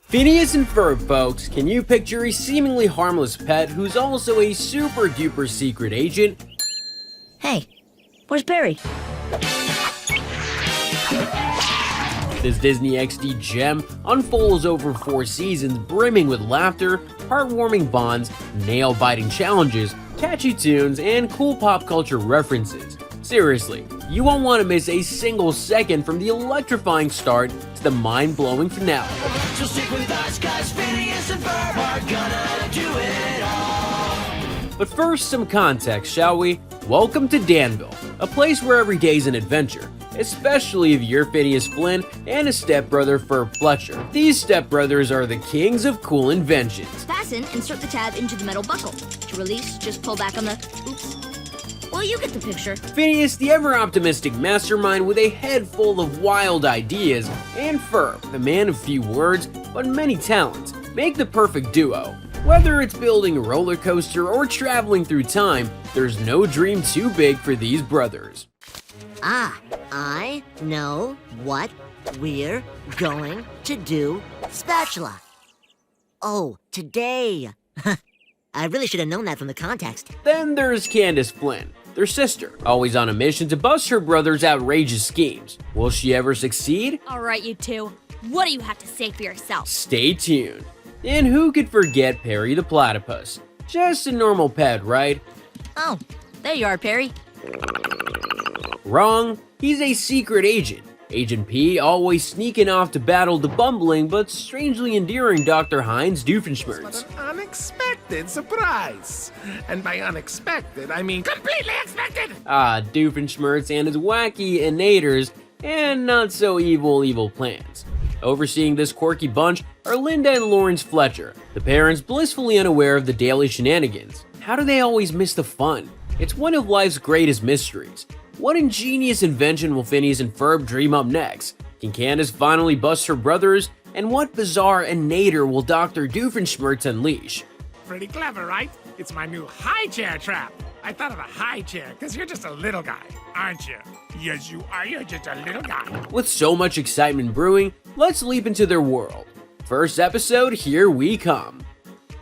Phineas and Ferb, folks. Can you picture a seemingly harmless pet who's also a super duper secret agent? Hey, where's Perry? This Disney XD gem unfolds over 4 seasons, brimming with laughter, heartwarming bonds, nail-biting challenges, catchy tunes, and cool pop culture references. Seriously, you won't want to miss a single second from the electrifying start to the mind-blowing finale. So stick with us, cause Phineas and Ferb are gonna do it all. But first, some context, shall we? Welcome to Danville, a place where every day's an adventure, especially if you're Phineas Flynn and his stepbrother Ferb Fletcher. These stepbrothers are the kings of cool inventions. Fasten, insert the tab into the metal buckle. To release, just pull back on the... Oops. Well, you get the picture. Phineas, the ever-optimistic mastermind with a head full of wild ideas, and Ferb, the man of few words but many talents, make the perfect duo. Whether it's building a roller coaster or traveling through time, there's no dream too big for these brothers. I know what we're going to do. Spatula. Oh, today. I really should have known that from the context. Then there's Candace Flynn, their sister, always on a mission to bust her brother's outrageous schemes. Will she ever succeed? All right, you two. What do you have to say for yourself? Stay tuned. And who could forget Perry the Platypus? Just a normal pet, right? Oh, there you are, Perry. Wrong. He's a secret agent. Agent P always sneaking off to battle the bumbling but strangely endearing Dr. Heinz Doofenshmirtz. What an unexpected surprise. And by unexpected, I mean completely expected. Doofenshmirtz and his wacky inators and not so evil plans. Overseeing this quirky bunch are Linda and Lawrence Fletcher, the parents blissfully unaware of the daily shenanigans. How do they always miss the fun? It's one of life's greatest mysteries. What ingenious invention will Phineas and Ferb dream up next? Can Candace finally bust her brothers? And what bizarre inator will Dr. Doofenshmirtz unleash? Pretty clever, right? It's my new high chair trap. I thought of a high chair because you're just a little guy, aren't you? Yes, you are. You're just a little guy. With so much excitement brewing, let's leap into their world. First episode, here we come.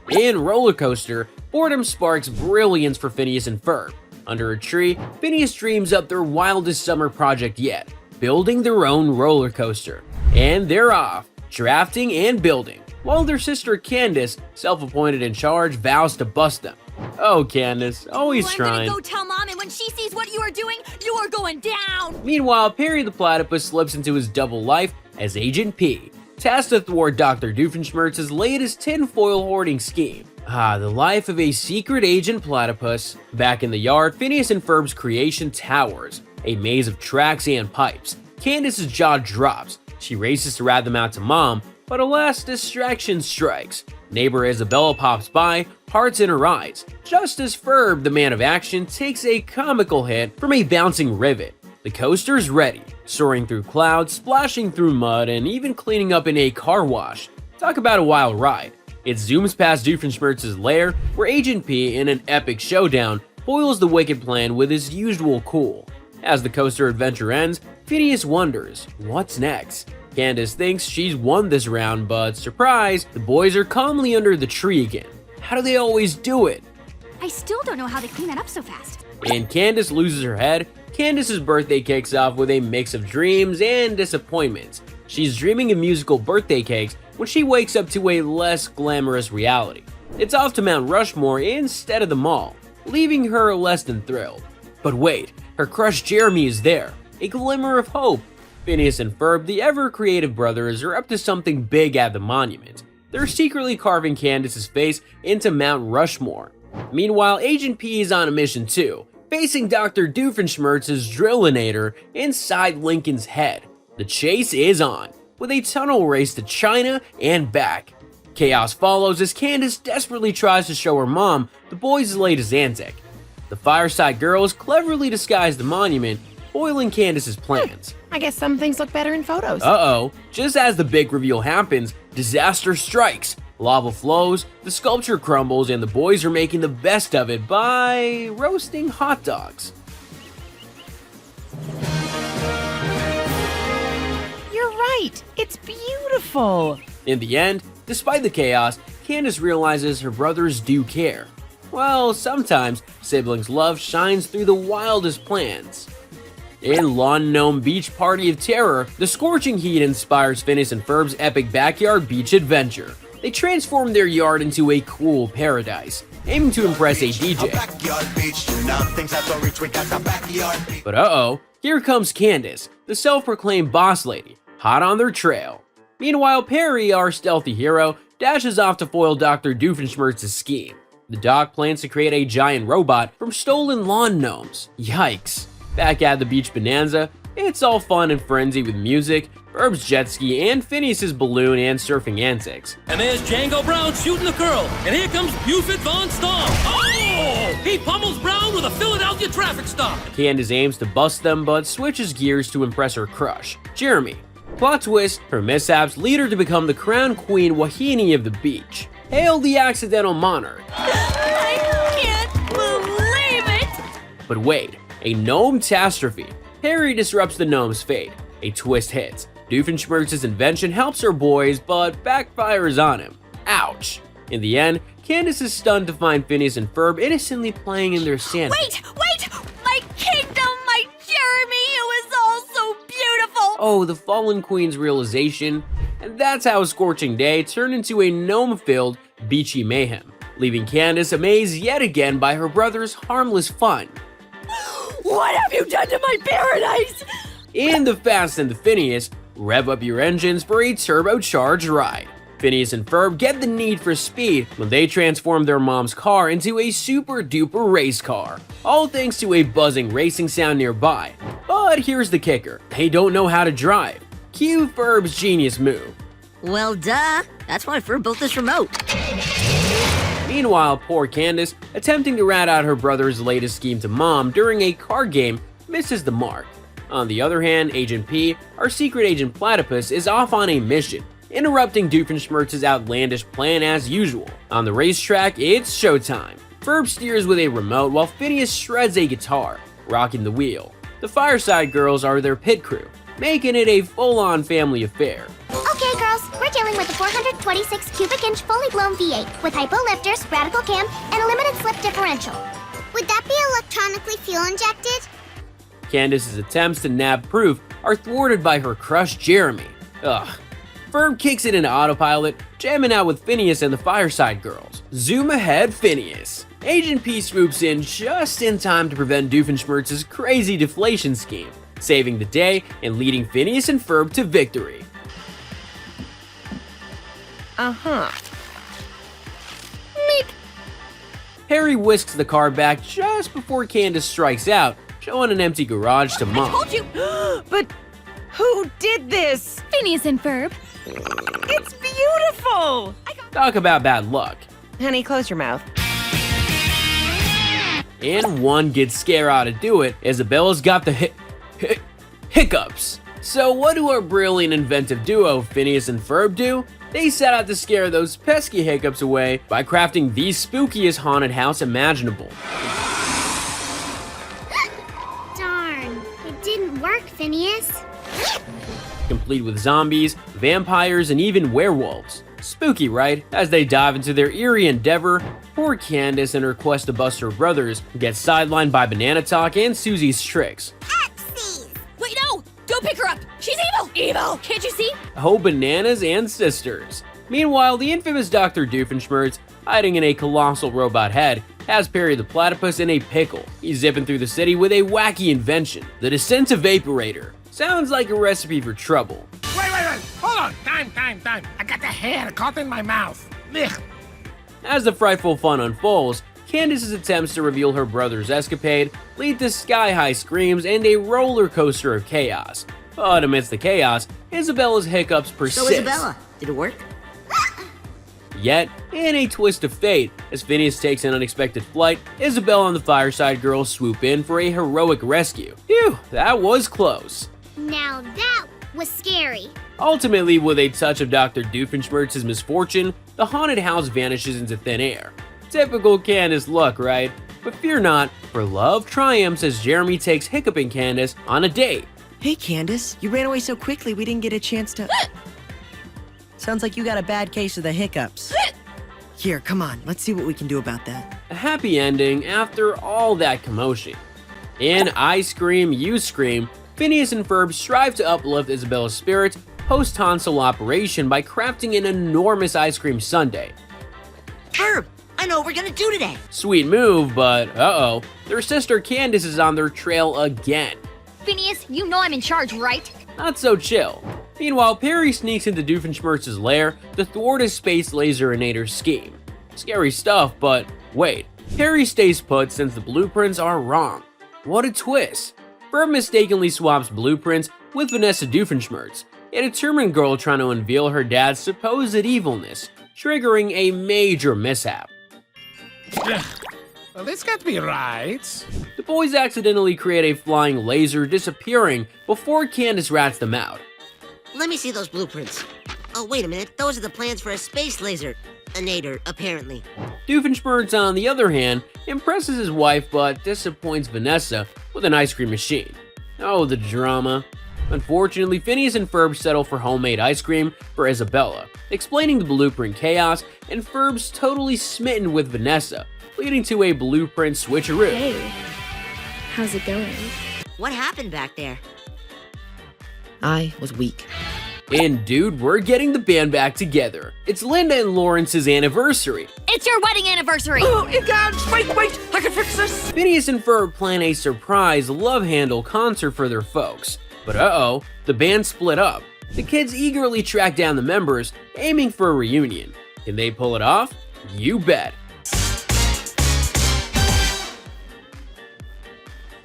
In Roller Coaster, boredom sparks brilliance for Phineas and Ferb. Under a tree, Phineas dreams up their wildest summer project yet, building their own roller coaster. And they're off, drafting and building, while their sister Candace, self-appointed in charge, vows to bust them. Oh, Candace, always trying. I'm gonna go tell Mom, and when she sees what you are doing, you are going down! Meanwhile, Perry the Platypus slips into his double life as Agent P, tasked to thwart Dr. Doofenshmirtz's latest tinfoil hoarding scheme. The life of a secret agent platypus. Back in the yard, Phineas and Ferb's creation towers, a maze of tracks and pipes. Candace's jaw drops. She races to rat them out to Mom, but alas, distraction strikes. Neighbor Isabella pops by, hearts in her eyes, just as Ferb, the man of action, takes a comical hit from a bouncing rivet. The coaster's ready, soaring through clouds, splashing through mud, and even cleaning up in a car wash. Talk about a wild ride. It zooms past Doofenshmirtz's lair, where Agent P, in an epic showdown, foils the wicked plan with his usual cool. As the coaster adventure ends, Phineas wonders, what's next? Candace thinks she's won this round, but surprise, the boys are calmly under the tree again. How do they always do it? I still don't know how they clean that up so fast. And Candace loses her head. Candace's birthday kicks off with a mix of dreams and disappointments. She's dreaming of musical birthday cakes when she wakes up to a less glamorous reality. It's off to Mount Rushmore instead of the mall, leaving her less than thrilled. But wait, her crush Jeremy is there, a glimmer of hope. Phineas and Ferb, the ever-creative brothers, are up to something big at the monument. They're secretly carving Candace's face into Mount Rushmore. Meanwhile, Agent P is on a mission too, facing Dr. Doofenshmirtz's drillinator inside Lincoln's head. The chase is on, with a tunnel race to China and back. Chaos follows as Candace desperately tries to show her mom the boys' latest antic. The Fireside Girls cleverly disguise the monument, foiling Candace's plans. I guess some things look better in photos. Uh-oh, just as the big reveal happens, disaster strikes. Lava flows, the sculpture crumbles, and the boys are making the best of it by roasting hot dogs. You're right. It's beautiful. In the end, Despite the chaos, Candace realizes her brothers do care. Well, sometimes siblings' love shines through the wildest plans. In Lawn Gnome Beach Party of Terror, the scorching heat inspires Phineas and Ferb's epic backyard beach adventure. They transform their yard into a cool paradise, aiming to impress a DJ. But uh-oh, here comes Candace, the self-proclaimed boss lady, hot on their trail. Meanwhile, Perry, our stealthy hero, dashes off to foil Dr. Doofenshmirtz's scheme. The doc plans to create a giant robot from stolen lawn gnomes. Yikes. Back at the beach bonanza, it's all fun and frenzy with music, Ferb's jet ski, and Phineas's balloon and surfing antics. And there's Django Brown shooting the girl. And here comes Buford Von Stom. Oh! He pummels Brown with a Philadelphia traffic stop. Candace aims to bust them, but switches gears to impress her crush, Jeremy. Plot twist, her mishaps lead her to become the crown queen Wahine of the beach. Hail the accidental monarch. I can't believe it! But wait, a gnome catastrophe. Perry disrupts the gnome's fate. A twist hits. Doofenshmirtz's invention helps her boys, but backfires on him. Ouch. In the end, Candace is stunned to find Phineas and Ferb innocently playing in their sand. Wait! My kingdom, my Jeremy, it was all so beautiful! Oh, the fallen queen's realization. And that's how a scorching day turned into a gnome-filled, beachy mayhem, leaving Candace amazed yet again by her brother's harmless fun. What have you done to my paradise? In the Fast and the Phineas, rev up your engines for a turbocharged ride. Phineas and Ferb get the need for speed when they transform their mom's car into a super duper race car, all thanks to a buzzing racing sound nearby. But here's the kicker, they don't know how to drive. Cue Ferb's genius move. Well, duh. That's why Ferb built this remote. Meanwhile, poor Candace, attempting to rat out her brother's latest scheme to mom during a card game, misses the mark. On the other hand, Agent P, our secret agent platypus, is off on a mission, interrupting Doofenshmirtz's outlandish plan as usual. On the racetrack, it's showtime. Ferb steers with a remote while Phineas shreds a guitar, rocking the wheel. The Fireside Girls are their pit crew, making it a full-on family affair. Okay, girls, we're dealing with a 426 cubic inch fully blown V8 with hypo lifters, radical cam, and a limited slip differential. Would that be electronically fuel injected? Candace's attempts to nab proof are thwarted by her crush Jeremy. Ugh. Ferb kicks it into autopilot, jamming out with Phineas and the Fireside Girls. Zoom ahead, Phineas. Agent P swoops in just in time to prevent Doofenshmirtz's crazy deflation scheme, saving the day and leading Phineas and Ferb to victory. Uh-huh. Harry whisks the car back just before Candace strikes out, showing an empty garage to Mom. Told you! But who did this? Phineas and Ferb. It's beautiful! Talk about bad luck. Honey, close your mouth. And one gets scared out to do it, Isabella's got the hiccups. So what do our brilliant inventive duo, Phineas and Ferb, do? They set out to scare those pesky hiccups away by crafting the spookiest haunted house imaginable. Darn, it didn't work, Phineas. Complete with zombies, vampires, and even werewolves. Spooky, right? As they dive into their eerie endeavor, poor Candace and her quest to bust her brothers get sidelined by Banana Talk and Susie's tricks. Wait, no! Don't pick her up! She's evil! Evil! Can't you see? Oh, bananas and sisters. Meanwhile, the infamous Dr. Doofenshmirtz, hiding in a colossal robot head, has Perry the Platypus in a pickle. He's zipping through the city with a wacky invention, the Descent Evaporator. Sounds like a recipe for trouble. Wait. Hold on. Time. I got the hair caught in my mouth. Ugh. As the frightful fun unfolds, Candace's attempts to reveal her brother's escapade lead to sky-high screams and a roller coaster of chaos. But amidst the chaos, Isabella's hiccups persist. So, Isabella, did it work? Yet, in a twist of fate, as Phineas takes an unexpected flight, Isabella and the Fireside Girls swoop in for a heroic rescue. Phew, that was close. Now that was scary. Ultimately, with a touch of Dr. Doofenshmirtz's misfortune, the haunted house vanishes into thin air. Typical Candace luck, right? But fear not, for love triumphs as Jeremy takes hiccuping Candace on a date. Hey, Candace, you ran away so quickly we didn't get a chance to... Sounds like you got a bad case of the hiccups. Here, come on, let's see what we can do about that. A happy ending after all that commotion. In I Scream, You Scream, Phineas and Ferb strive to uplift Isabella's spirits post-tonsil operation by crafting an enormous ice cream sundae. Ferb, I know what we're gonna do today. Sweet move, but uh-oh, their sister Candace is on their trail again. Phineas, you know I'm in charge, right? Not so chill. Meanwhile, Perry sneaks into Doofenshmirtz's lair to thwart his space laser inator scheme. Scary stuff, but wait, Perry stays put since the blueprints are wrong. What a twist! Ferb mistakenly swaps blueprints with Vanessa Doofenshmirtz, a determined girl trying to unveil her dad's supposed evilness, triggering a major mishap. Well, this can't be right. The boys accidentally create a flying laser disappearing before Candace rats them out. Let me see those blueprints. Oh, wait a minute. Those are the plans for a space laser. Inator, apparently. Doofenshmirtz, on the other hand, impresses his wife but disappoints Vanessa with an ice cream machine. Oh, the drama. Unfortunately, Phineas and Ferb settle for homemade ice cream for Isabella, explaining the blueprint chaos, and Ferb's totally smitten with Vanessa, leading to a blueprint switcheroo. Hey, how's it going? What happened back there? I was weak. And dude, we're getting the band back together. It's Linda and Lawrence's anniversary. It's your wedding anniversary! Oh, it got. Wait, I can fix this. Phineas and Ferb plan a surprise love handle concert for their folks. But uh-oh, the band split up. The kids eagerly track down the members, aiming for a reunion. Can they pull it off? You bet.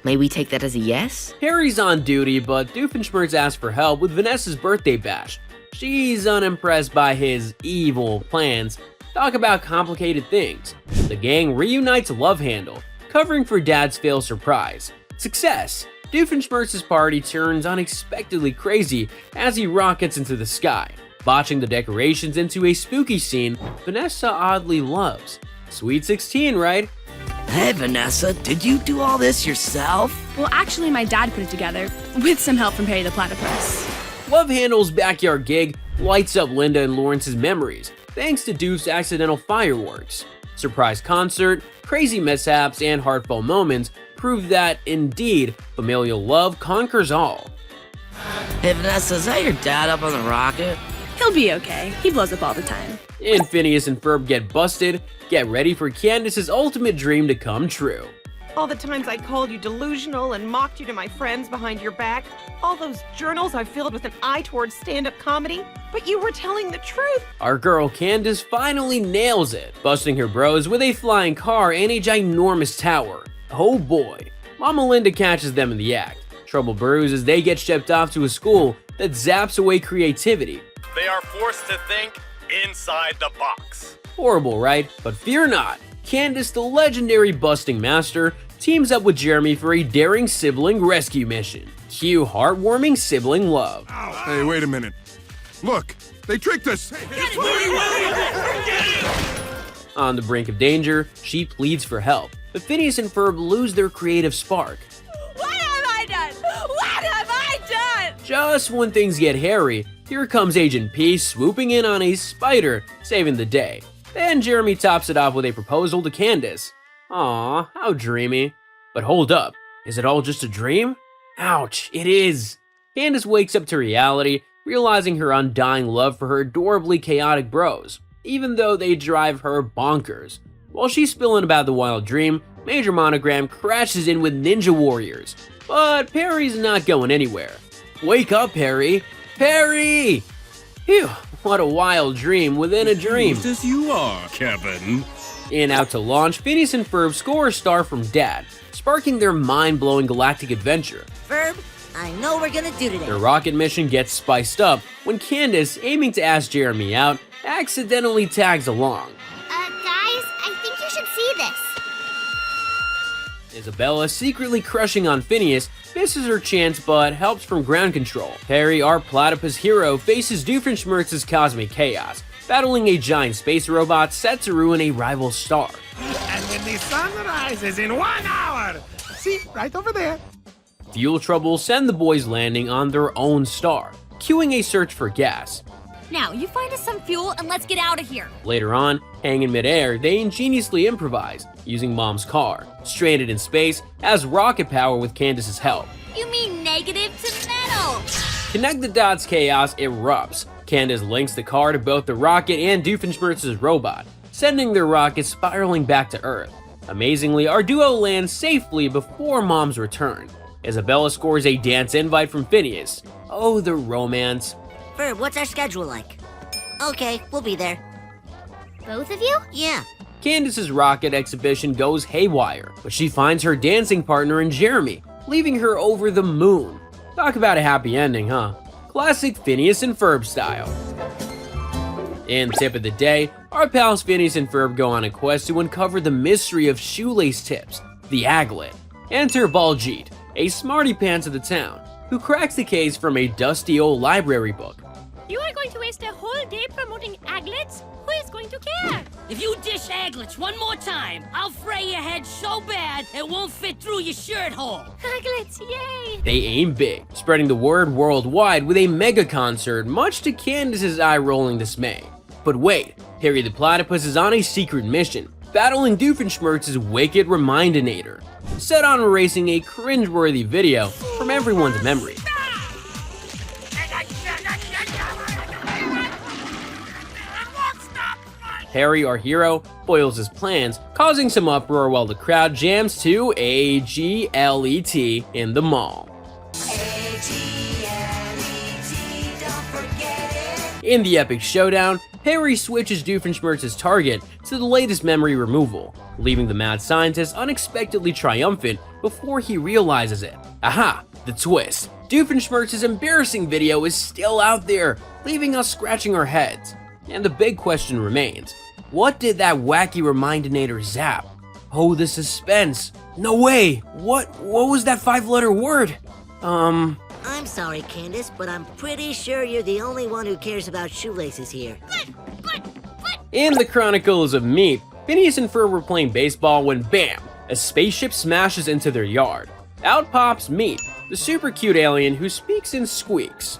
May we take that as a yes? Harry's on duty, but Doofenshmirtz asks for help with Vanessa's birthday bash. She's unimpressed by his evil plans. Talk about complicated things. The gang reunites Love Handle, covering for Dad's failed surprise. Success! Doofenshmirtz's party turns unexpectedly crazy as he rockets into the sky, botching the decorations into a spooky scene Vanessa oddly loves. Sweet 16, right? Hey, Vanessa, did you do all this yourself? Well, actually, my dad put it together, with some help from Perry the Platypus. Love Handle's backyard gig lights up Linda and Lawrence's memories, thanks to Doof's accidental fireworks. Surprise concert, crazy mishaps, and heartfelt moments prove that, indeed, familial love conquers all. Hey, Vanessa, is that your dad up on the rocket? He'll be okay. He blows up all the time. And Phineas and Ferb get busted. Get ready for Candace's ultimate dream to come true. All the times I called you delusional and mocked you to my friends behind your back. All those journals I filled with an eye towards stand-up comedy. But you were telling the truth. Our girl Candace finally nails it, busting her bros with a flying car and a ginormous tower. Oh boy. Mama Linda catches them in the act. Trouble brews as they get shipped off to a school that zaps away creativity. They are forced to think inside the box. Horrible, right? But fear not. Candace, the legendary busting master, teams up with Jeremy for a daring sibling rescue mission. Cue heartwarming sibling love. Hey, wait a minute. Look, they tricked us. On the brink of danger, she pleads for help, but Phineas and Ferb lose their creative spark. What have I done? What have I done? Just when things get hairy, here comes Agent P swooping in on a spider, saving the day. Then Jeremy tops it off with a proposal to Candace. Aw, how dreamy. But hold up, is it all just a dream? Ouch, it is. Candace wakes up to reality, realizing her undying love for her adorably chaotic bros, even though they drive her bonkers. While she's spilling about the wild dream, Major Monogram crashes in with ninja warriors. But Perry's not going anywhere. Wake up, Perry! Perry! Phew, what a wild dream within a dream. Just as you are, Kevin. And out to launch, Phineas and Ferb score a star from Dad, sparking their mind-blowing galactic adventure. Ferb, I know what we're gonna do today. Their rocket mission gets spiced up when Candace, aiming to ask Jeremy out, accidentally tags along. Guys, I think you should see this. Isabella, secretly crushing on Phineas, misses her chance but helps from ground control. Perry, our platypus hero, faces Doofenshmirtz's cosmic chaos, battling a giant space robot set to ruin a rival star. And when the sun rises in 1 hour, see, right over there. Fuel troubles send the boys landing on their own star, cueing a search for gas. Now, you find us some fuel and let's get out of here. Later on, hanging midair, they ingeniously improvise, using Mom's car, stranded in space, as rocket power with Candace's help. You mean negative to metal? Connect the dots, chaos erupts. Candace links the car to both the rocket and Doofenshmirtz's robot, sending their rocket spiraling back to Earth. Amazingly, our duo lands safely before Mom's return. Isabella scores a dance invite from Phineas. Oh, the romance. Ferb, what's our schedule like? Okay, we'll be there. Both of you? Yeah. Candace's rocket exhibition goes haywire, but she finds her dancing partner in Jeremy, leaving her over the moon. Talk about a happy ending, huh? Classic Phineas and Ferb style. In tip of the day, our pals Phineas and Ferb go on a quest to uncover the mystery of shoelace tips, the aglet. Enter Baljeet, a smarty pants of the town, who cracks the case from a dusty old library book. You are going to waste a whole day promoting aglets? Who is going to care? If you dish aglets one more time, I'll fray your head so bad it won't fit through your shirt hole. Aglets, yay! They aim big, spreading the word worldwide with a mega concert, much to Candace's eye-rolling dismay. But wait, Perry the Platypus is on a secret mission, battling Doofenshmirtz's wicked remindinator, set on erasing a cringeworthy video from everyone's memory. Perry, our hero, foils his plans, causing some uproar while the crowd jams to A-G-L-E-T in the mall. In the epic showdown, Perry switches Doofenshmirtz's target to the latest memory removal, leaving the mad scientist unexpectedly triumphant before he realizes it. Aha! The twist. Doofenshmirtz's embarrassing video is still out there, leaving us scratching our heads. And the big question remains, what did that wacky remindinator zap? Oh, the suspense. No way! What was that 5-letter word? I'm sorry, Candace, but I'm pretty sure you're the only one who cares about shoelaces here. In the Chronicles of Meep, Phineas and Ferb were playing baseball when bam! A spaceship smashes into their yard. Out pops Meep, the super cute alien who speaks in squeaks.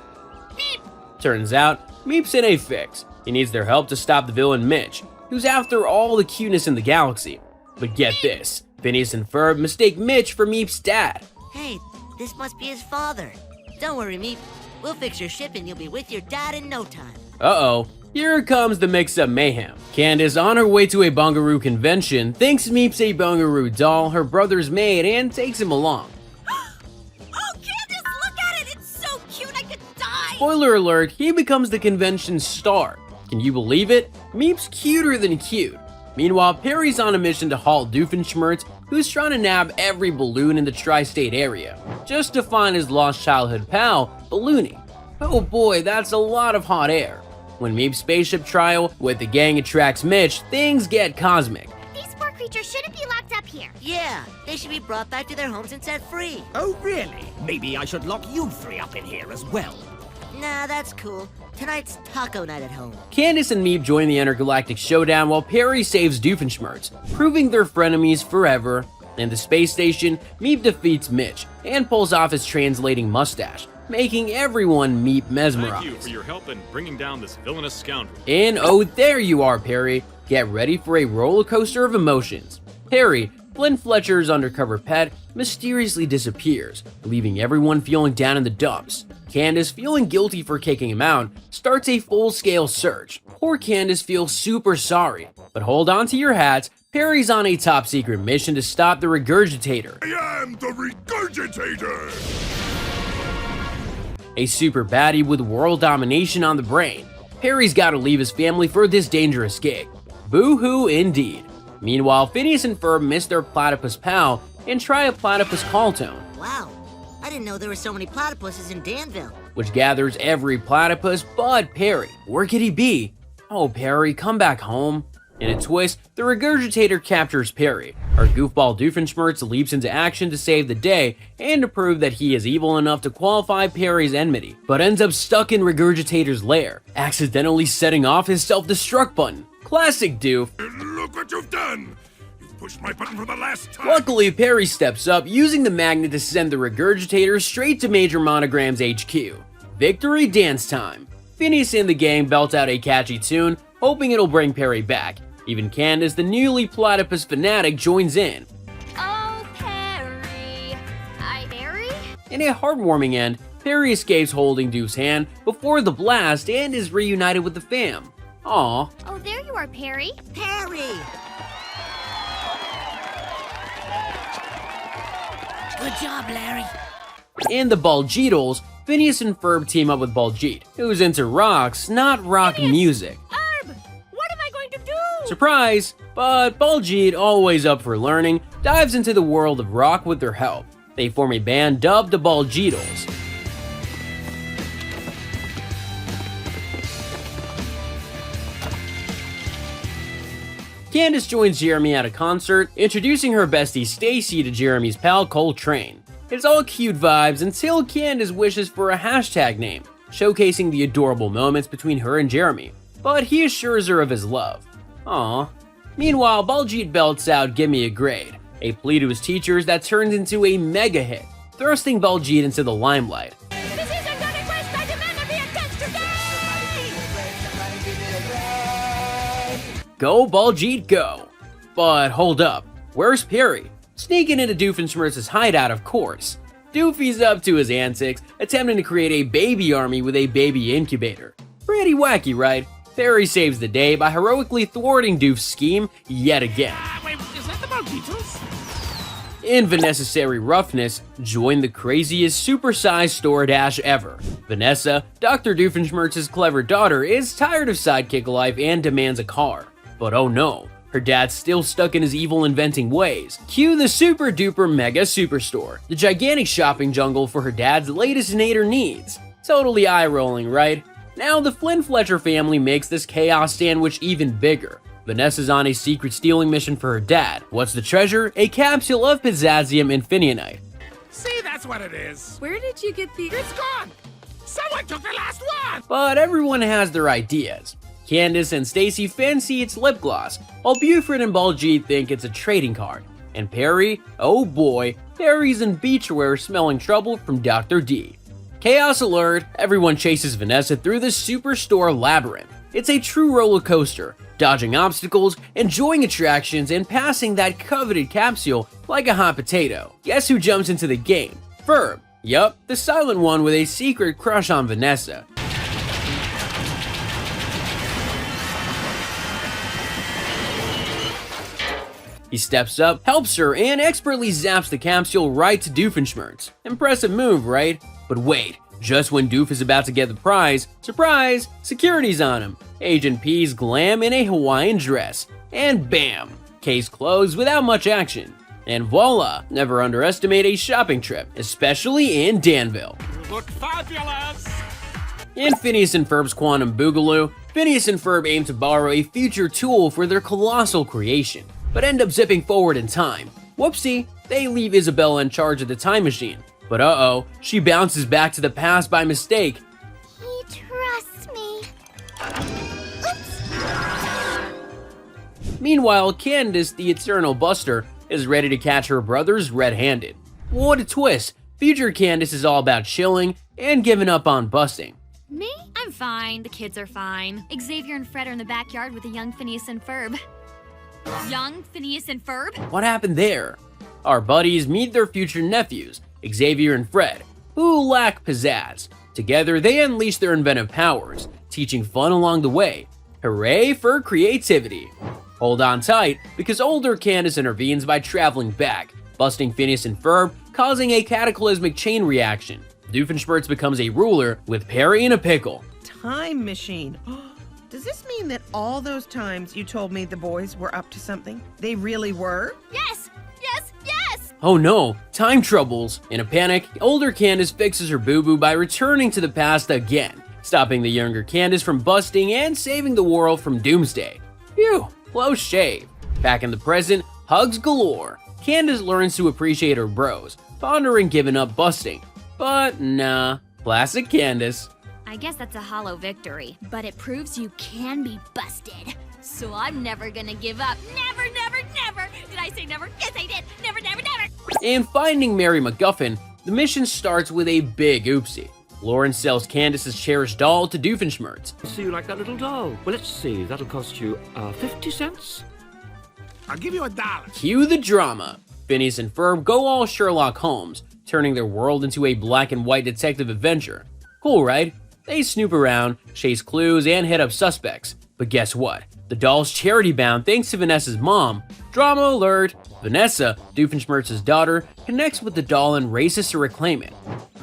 Meep! Turns out, Meep's in a fix. He needs their help to stop the villain Mitch, who's after all the cuteness in the galaxy. But get this, Phineas and Ferb mistake Mitch for Meep's dad. Hey, this must be his father. Don't worry, Meep. We'll fix your ship and you'll be with your dad in no time. Uh-oh, here comes the mix-up mayhem. Candace, on her way to a Bungaroo convention, thinks Meep's a Bungaroo doll her brother's made and takes him along. Oh, Candace, look at it! It's so cute, I could die! Spoiler alert, he becomes the convention's star. Can you believe it? Meep's cuter than cute. Meanwhile, Perry's on a mission to halt Doofenshmirtz, who's trying to nab every balloon in the tri-state area, just to find his lost childhood pal, Balloonie. Oh boy, that's a lot of hot air. When Meep's spaceship trial with the gang attracts Mitch, things get cosmic. These poor creatures shouldn't be locked up here. Yeah, they should be brought back to their homes and set free. Oh, really? Maybe I should lock you 3 up in here as well. Nah, that's cool. Tonight's taco night at home. Candace and Meep join the Intergalactic Showdown while Perry saves Doofenshmirtz, proving they're frenemies forever. In the space station, Meep defeats Mitch and pulls off his translating mustache, making everyone Meep mesmerized. Thank you for your help in bringing down this villainous scoundrel. And oh, there you are, Perry. Get ready for a roller coaster of emotions. Perry, Flynn Fletcher's undercover pet, mysteriously disappears, leaving everyone feeling down in the dumps. Candace, feeling guilty for kicking him out, starts a full-scale search. Poor Candace feels super sorry, but hold on to your hats, Perry's on a top-secret mission to stop the Regurgitator. I am the Regurgitator! A super baddie with world domination on the brain. Perry's gotta leave his family for this dangerous gig. Boo-hoo indeed. Meanwhile, Phineas and Ferb miss their platypus pal and try a platypus call tone. Wow, I didn't know there were so many platypuses in Danville. Which gathers every platypus but Perry. Where could he be? Oh, Perry, come back home. In a twist, the Regurgitator captures Perry. Our goofball Doofenshmirtz leaps into action to save the day and to prove that he is evil enough to qualify Perry's enmity, but ends up stuck in Regurgitator's lair, accidentally setting off his self-destruct button. Classic Doof. Look what you've done! You've pushed my button for the last time! Luckily, Perry steps up, using the magnet to send the Regurgitator straight to Major Monogram's HQ. Victory dance time. Phineas and the gang belt out a catchy tune, hoping it'll bring Perry back. Even Candace, the newly platypus fanatic, joins in. Oh, Perry. Perry? In a heartwarming end, Perry escapes holding Doof's hand before the blast and is reunited with the fam. Aww. Oh, there you are, Perry. Perry! Good job, Larry. In the Baljeetles, Phineas and Ferb team up with Baljeet, who's into rocks, not rock music. Ferb! What am I going to do? Surprise! But Baljeet, always up for learning, dives into the world of rock with their help. They form a band dubbed the Baljeetles. Candace joins Jeremy at a concert, introducing her bestie Stacy to Jeremy's pal Coltrane. It's all cute vibes until Candace wishes for a hashtag name, showcasing the adorable moments between her and Jeremy, but he assures her of his love. Aww. Meanwhile, Baljeet belts out Give Me a Grade, a plea to his teachers that turns into a mega hit, thrusting Baljeet into the limelight. This isn't gonna quest. I demand to be attached today! Go Baljeet go! But hold up, where's Perry? Sneaking into Doofenshmirtz's hideout, of course. Doofy's up to his antics, attempting to create a baby army with a baby incubator. Pretty wacky, right? Perry saves the day by heroically thwarting Doof's scheme yet again. Wait, is that the Baltos? In Vanessa's roughness, join the craziest supersized store dash ever. Vanessa, Dr. Doofenshmirtz's clever daughter, is tired of sidekick life and demands a car. But oh no, her dad's still stuck in his evil inventing ways. Cue the super duper mega superstore, the gigantic shopping jungle for her dad's latest inator needs. Totally eye-rolling, right? Now the Flynn Fletcher family makes this chaos sandwich even bigger. Vanessa's on a secret stealing mission for her dad. What's the treasure? A capsule of Pizzazium Infinionite. See, that's what it is. Where did you get the... It's gone! Someone took the last one! But everyone has their ideas. Candace and Stacy fancy its lip gloss, while Buford and Baljeet think it's a trading card. And Perry, oh boy, Perry's in beachwear smelling trouble from Dr. D. Chaos alert, everyone chases Vanessa through the superstore labyrinth. It's a true roller coaster, dodging obstacles, enjoying attractions, and passing that coveted capsule like a hot potato. Guess who jumps into the game? Ferb. Yup, the silent one with a secret crush on Vanessa. He steps up, helps her, and expertly zaps the capsule right to Doofenshmirtz. Impressive move, right? But wait, just when Doof is about to get the prize, surprise, security's on him. Agent P's glam in a Hawaiian dress. And bam, case closed without much action. And voila, never underestimate a shopping trip, especially in Danville. You look fabulous! In Phineas and Ferb's Quantum Boogaloo, Phineas and Ferb aim to borrow a future tool for their colossal creation, but end up zipping forward in time. Whoopsie, they leave Isabella in charge of the time machine. But uh-oh, she bounces back to the past by mistake. He trusts me. Oops. Meanwhile, Candace, the Eternal Buster, is ready to catch her brothers red-handed. What a twist! Future Candace is all about chilling and giving up on busting. Me? I'm fine. The kids are fine. Xavier and Fred are in the backyard with a young Phineas and Ferb. Young Phineas and Ferb? What happened there? Our buddies meet their future nephews, Xavier and Fred, who lack pizzazz. Together, they unleash their inventive powers, teaching fun along the way. Hooray for creativity! Hold on tight, because older Candace intervenes by traveling back, busting Phineas and Ferb, causing a cataclysmic chain reaction. Doofenshmirtz becomes a ruler with Perry in a pickle. Time machine. Does this mean that all those times you told me the boys were up to something, they really were? Yes! Yes! Yes! Oh no, time troubles. In a panic, older Candace fixes her boo-boo by returning to the past again, stopping the younger Candace from busting and saving the world from doomsday. Phew, close shave. Back in the present, hugs galore. Candace learns to appreciate her bros, pondering giving up busting. But nah, classic Candace. I guess that's a hollow victory, but it proves you can be busted. So I'm never gonna give up. Never, never, never! Did I say never? Yes, I did! Never, never, never! In finding Mary MacGuffin, the mission starts with a big oopsie. Lauren sells Candace's cherished doll to Doofenshmirtz. So you like that little doll? Well, let's see. That'll cost you 50 cents. I'll give you $1. Cue the drama. Phineas and Ferb go all Sherlock Holmes, turning their world into a black and white detective adventure. Cool, right? They snoop around, chase clues, and hit up suspects. But guess what? The doll's charity-bound thanks to Vanessa's mom. Drama alert! Vanessa, Doofenshmirtz's daughter, connects with the doll and races to reclaim it.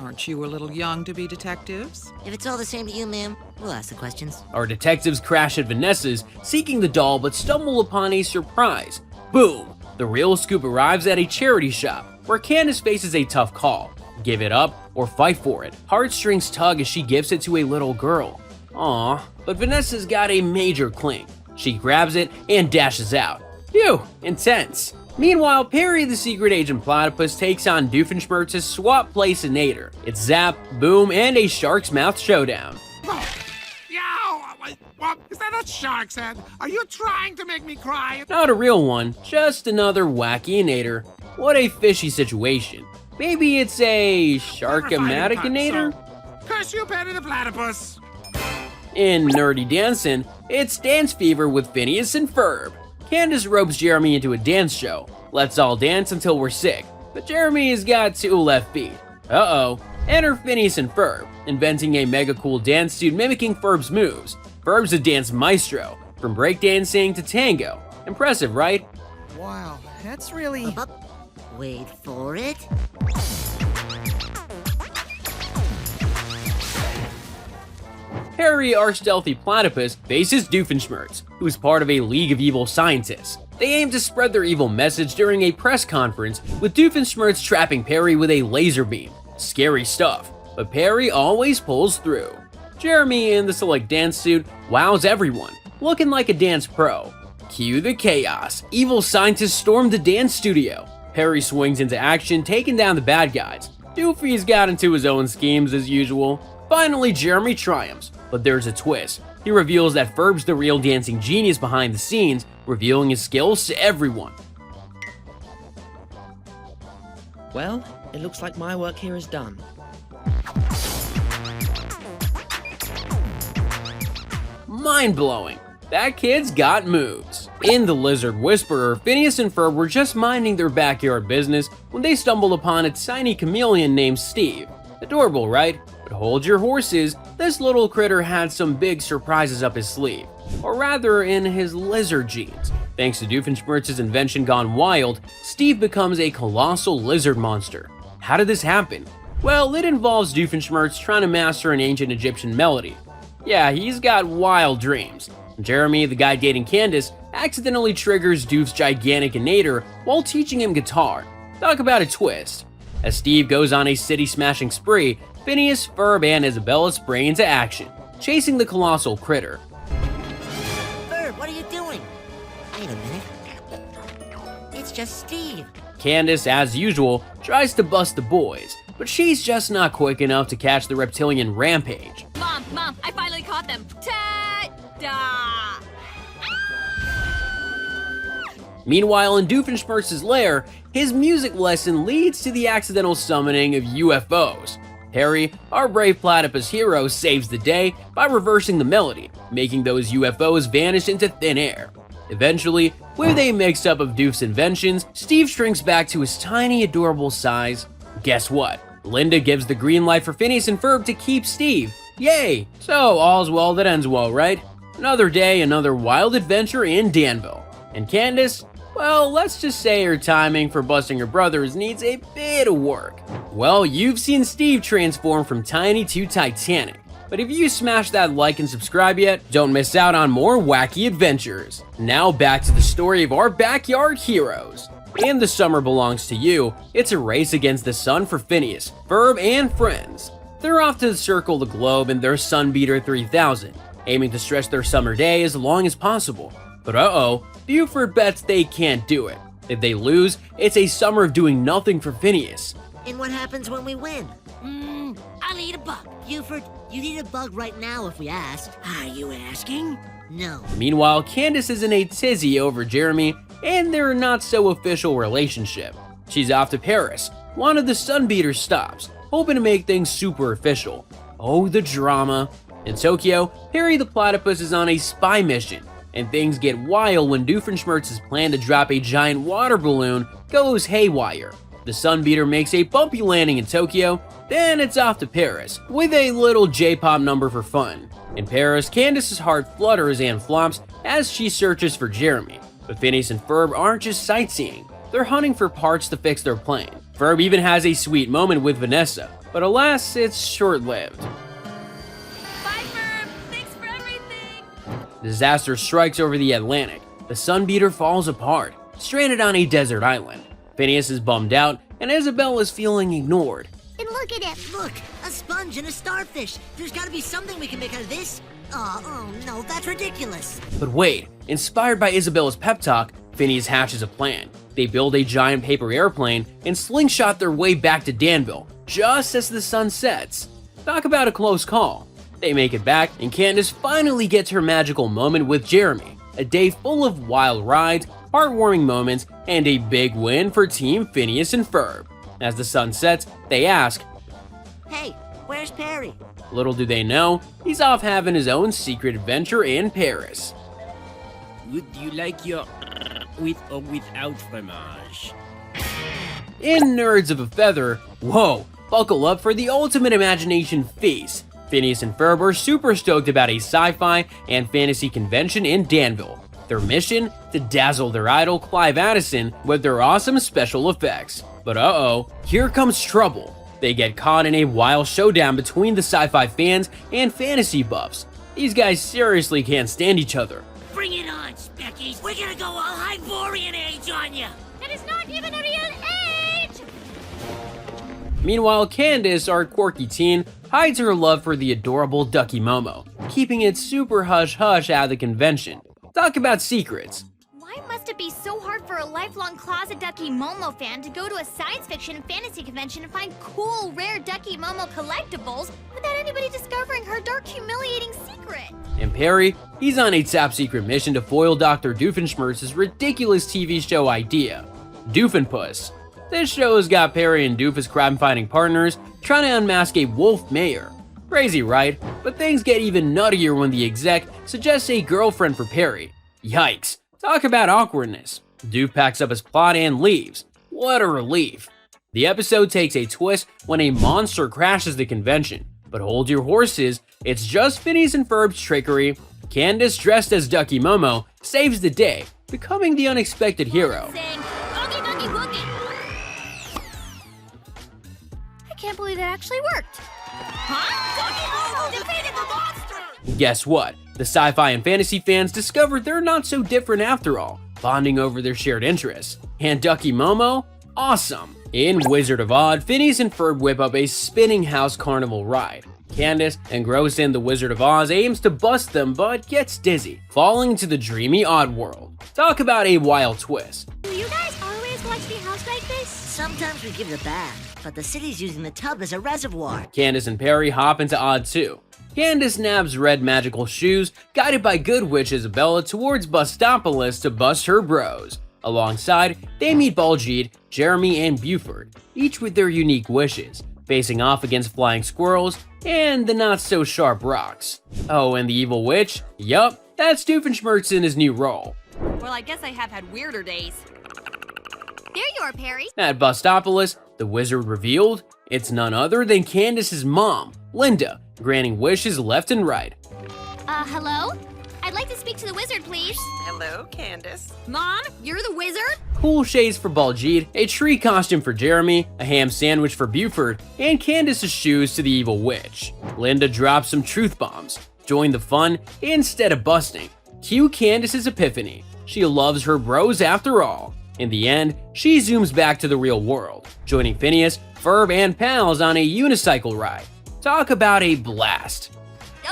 Aren't you a little young to be detectives? If it's all the same to you, ma'am, we'll ask the questions. Our detectives crash at Vanessa's, seeking the doll, but stumble upon a surprise. Boom! The real scoop arrives at a charity shop, where Candace faces a tough call. Give it up or fight for it. Heartstrings tug as she gives it to a little girl. Aww, but Vanessa's got a major cling. She grabs it and dashes out. Phew, intense. Meanwhile, Perry the Secret Agent Platypus takes on Doofenshmirtz's swap place inator. It's zap, boom, and a shark's mouth showdown. What? Is that a shark's head? Are you trying to make me cry? Not a real one, just another wacky inator. What a fishy situation. Maybe it's a shark-o-matic inator? Curse you, Perry the Platypus! In Nerdy Dancin', it's Dance Fever with Phineas and Ferb. Candace ropes Jeremy into a dance show. Let's all dance until we're sick. But Jeremy has got 2 left feet. Uh-oh. Enter Phineas and Ferb, inventing a mega cool dance suit mimicking Ferb's moves. Ferb's a dance maestro, from breakdancing to tango. Impressive, right? Wow, that's really... Wait for it. Perry, our stealthy platypus, faces Doofenshmirtz, who's part of a league of evil scientists. They aim to spread their evil message during a press conference, with Doofenshmirtz trapping Perry with a laser beam. Scary stuff, but Perry always pulls through. Jeremy in the select dance suit wows everyone, looking like a dance pro. Cue the chaos. Evil scientists storm the dance studio. Perry swings into action, taking down the bad guys. Doofy's got into his own schemes as usual. Finally, Jeremy triumphs, but there's a twist. He reveals that Ferb's the real dancing genius behind the scenes, revealing his skills to everyone. Well, it looks like my work here is done. Mind-blowing. That kid's got moves. In The Lizard Whisperer, Phineas and Ferb were just minding their backyard business when they stumbled upon a tiny chameleon named Steve. Adorable, right? But hold your horses, this little critter had some big surprises up his sleeve. Or rather, in his lizard genes. Thanks to Doofenshmirtz's invention gone wild, Steve becomes a colossal lizard monster. How did this happen? Well, it involves Doofenshmirtz trying to master an ancient Egyptian melody. Yeah, he's got wild dreams. Jeremy, the guy dating Candace, accidentally triggers Doof's gigantic inator while teaching him guitar. Talk about a twist. As Steve goes on a city-smashing spree, Phineas, Ferb, and Isabella spring into action, chasing the colossal critter. Ferb, what are you doing? Wait a minute. It's just Steve. Candace, as usual, tries to bust the boys, but she's just not quick enough to catch the reptilian rampage. Mom, I finally caught them. Ta-da! Meanwhile, in Doofenshmirtz's lair, his music lesson leads to the accidental summoning of UFOs. Perry, our brave platypus hero, saves the day by reversing the melody, making those UFOs vanish into thin air. Eventually, with a mix-up of Doof's inventions, Steve shrinks back to his tiny, adorable size. Guess what? Linda gives the green light for Phineas and Ferb to keep Steve. Yay! So, all's well that ends well, right? Another day, another wild adventure in Danville. And Candace? Well, let's just say her timing for busting her brothers needs a bit of work. Well, you've seen Steve transform from tiny to titanic. But if you smashed that like and subscribe yet, don't miss out on more wacky adventures. Now back to the story of our backyard heroes. And the summer belongs to you. It's a race against the sun for Phineas, Ferb, and friends. They're off to circle the globe in their Sunbeater 3000, aiming to stretch their summer day as long as possible. But uh-oh, Buford bets they can't do it. If they lose, it's a summer of doing nothing for Phineas. And what happens when we win? I'll eat a bug. Buford, you'd eat a bug right now if we asked. Are you asking? No. Meanwhile, Candace is in a tizzy over Jeremy and their not-so-official relationship. She's off to Paris. One of the Sunbeaters stops, hoping to make things super official. Oh, the drama. In Tokyo, Perry the Platypus is on a spy mission, and things get wild when Doofenshmirtz's plan to drop a giant water balloon goes haywire. The Sunbeater makes a bumpy landing in Tokyo, then it's off to Paris, with a little J-pop number for fun. In Paris, Candace's heart flutters and flops as she searches for Jeremy. But Phineas and Ferb aren't just sightseeing, they're hunting for parts to fix their plane. Ferb even has a sweet moment with Vanessa, but alas, it's short-lived. Bye, Ferb. Thanks for everything. Disaster strikes over the Atlantic. The Sunbeater falls apart, stranded on a desert island. Phineas is bummed out, and Isabel is feeling ignored. And look at it. Look, a sponge and a starfish. There's gotta be something we can make out of this. Oh no, that's ridiculous. But wait, inspired by Isabella's pep talk, Phineas hatches a plan. They build a giant paper airplane and slingshot their way back to Danville, just as the sun sets. Talk about a close call. They make it back, and Candace finally gets her magical moment with Jeremy. A day full of wild rides, heartwarming moments, and a big win for Team Phineas and Ferb. As the sun sets, they ask, Hey, where's Perry? Little do they know, he's off having his own secret adventure in Paris. Would you like your with or without fromage? In Nerds of a Feather, whoa, buckle up for the ultimate imagination feast. Phineas and Ferb are super stoked about a sci-fi and fantasy convention in Danville. Their mission? To dazzle their idol Clive Addison with their awesome special effects. But here comes trouble. They get caught in a wild showdown between the sci-fi fans and fantasy buffs. These guys seriously can't stand each other. Bring it on, Speckies. We're gonna go all Hyborian age on you. That is not even a real age. Meanwhile, Candace, our quirky teen, hides her love for the adorable Ducky Momo, keeping it super hush-hush at the convention. Talk about secrets. Why must it be so hard for a lifelong closet Ducky Momo fan to go to a science fiction and fantasy convention and find cool, rare Ducky Momo collectibles without anybody discovering her dark, humiliating secret? And Perry, he's on a top-secret mission to foil Dr. Doofenshmirtz's ridiculous TV show idea, Doofenpuss. This show has got Perry and Doof as crime-fighting partners trying to unmask a wolf mayor. Crazy, right? But things get even nuttier when the exec suggests a girlfriend for Perry. Yikes. Talk about awkwardness. Doof packs up his plot and leaves. What a relief. The episode takes a twist when a monster crashes the convention. But hold your horses, it's just Phineas and Ferb's trickery. Candace, dressed as Ducky Momo, saves the day, becoming the unexpected hero. I can't believe that actually worked. Huh? Ducky Momo defeated the monster! Guess what? The sci-fi and fantasy fans discovered they're not so different after all, bonding over their shared interests. And Ducky Momo? Awesome! In Wizard of Oz, Phineas and Ferb whip up a spinning house carnival ride. Candace, engrossed in the Wizard of Oz, aims to bust them but gets dizzy, falling into the dreamy odd world. Talk about a wild twist. Do you guys always watch the house like this? Sometimes we give it a bath, but the city's using the tub as a reservoir. Candace and Perry hop into Odd 2. Candace nabs red magical shoes, guided by good witch Isabella towards Bustopolis to bust her bros. Alongside, they meet Baljeet, Jeremy, and Buford, each with their unique wishes, facing off against flying squirrels and the not-so-sharp rocks. Oh, and the evil witch? Yup, that's Doofenshmirtz in his new role. Well, I guess I have had weirder days. There you are, Perry. At Bustopolis, the wizard revealed it's none other than Candace's mom, Linda, granting wishes left and right. Hello? I'd like to speak to the wizard, please. Hello, Candace. Mom, you're the wizard? Cool shades for Baljeet, a tree costume for Jeremy, a ham sandwich for Buford, and Candace's shoes to the evil witch. Linda drops some truth bombs. Join the fun instead of busting. Cue Candace's epiphany. She loves her bros after all. In the end, she zooms back to the real world, joining Phineas, Ferb, and pals on a unicycle ride. Talk about a blast.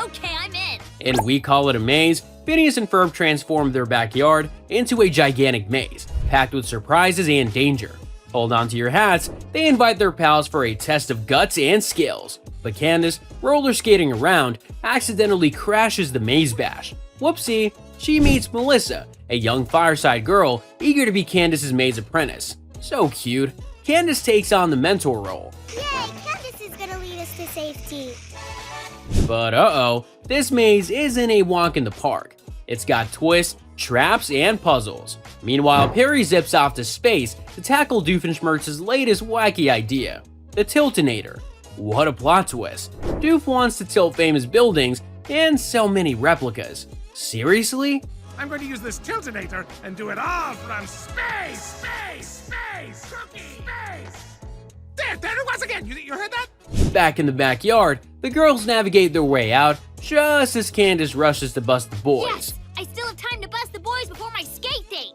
Okay, I'm in. And we call it a maze. Phineas and Ferb transform their backyard into a gigantic maze, packed with surprises and danger. Hold on to your hats, they invite their pals for a test of guts and skills. But Candace, roller skating around, accidentally crashes the maze bash. Whoopsie, she meets Melissa, a young fireside girl eager to be Candace's maid's apprentice. So cute. Candace takes on the mentor role. Yay, Candace is gonna lead us to safety. But uh-oh, this maze isn't a walk in the park. It's got twists, traps, and puzzles. Meanwhile, Perry zips off to space to tackle Doofenshmirtz's latest wacky idea, the Tiltinator. What a plot twist. Doof wants to tilt famous buildings and sell many replicas. Seriously? I'm going to use this tiltinator and do it all from space, cookie, space. There it was again. You heard that? Back in the backyard, the girls navigate their way out just as Candace rushes to bust the boys. Yes, I still have time to bust the boys before my skate date.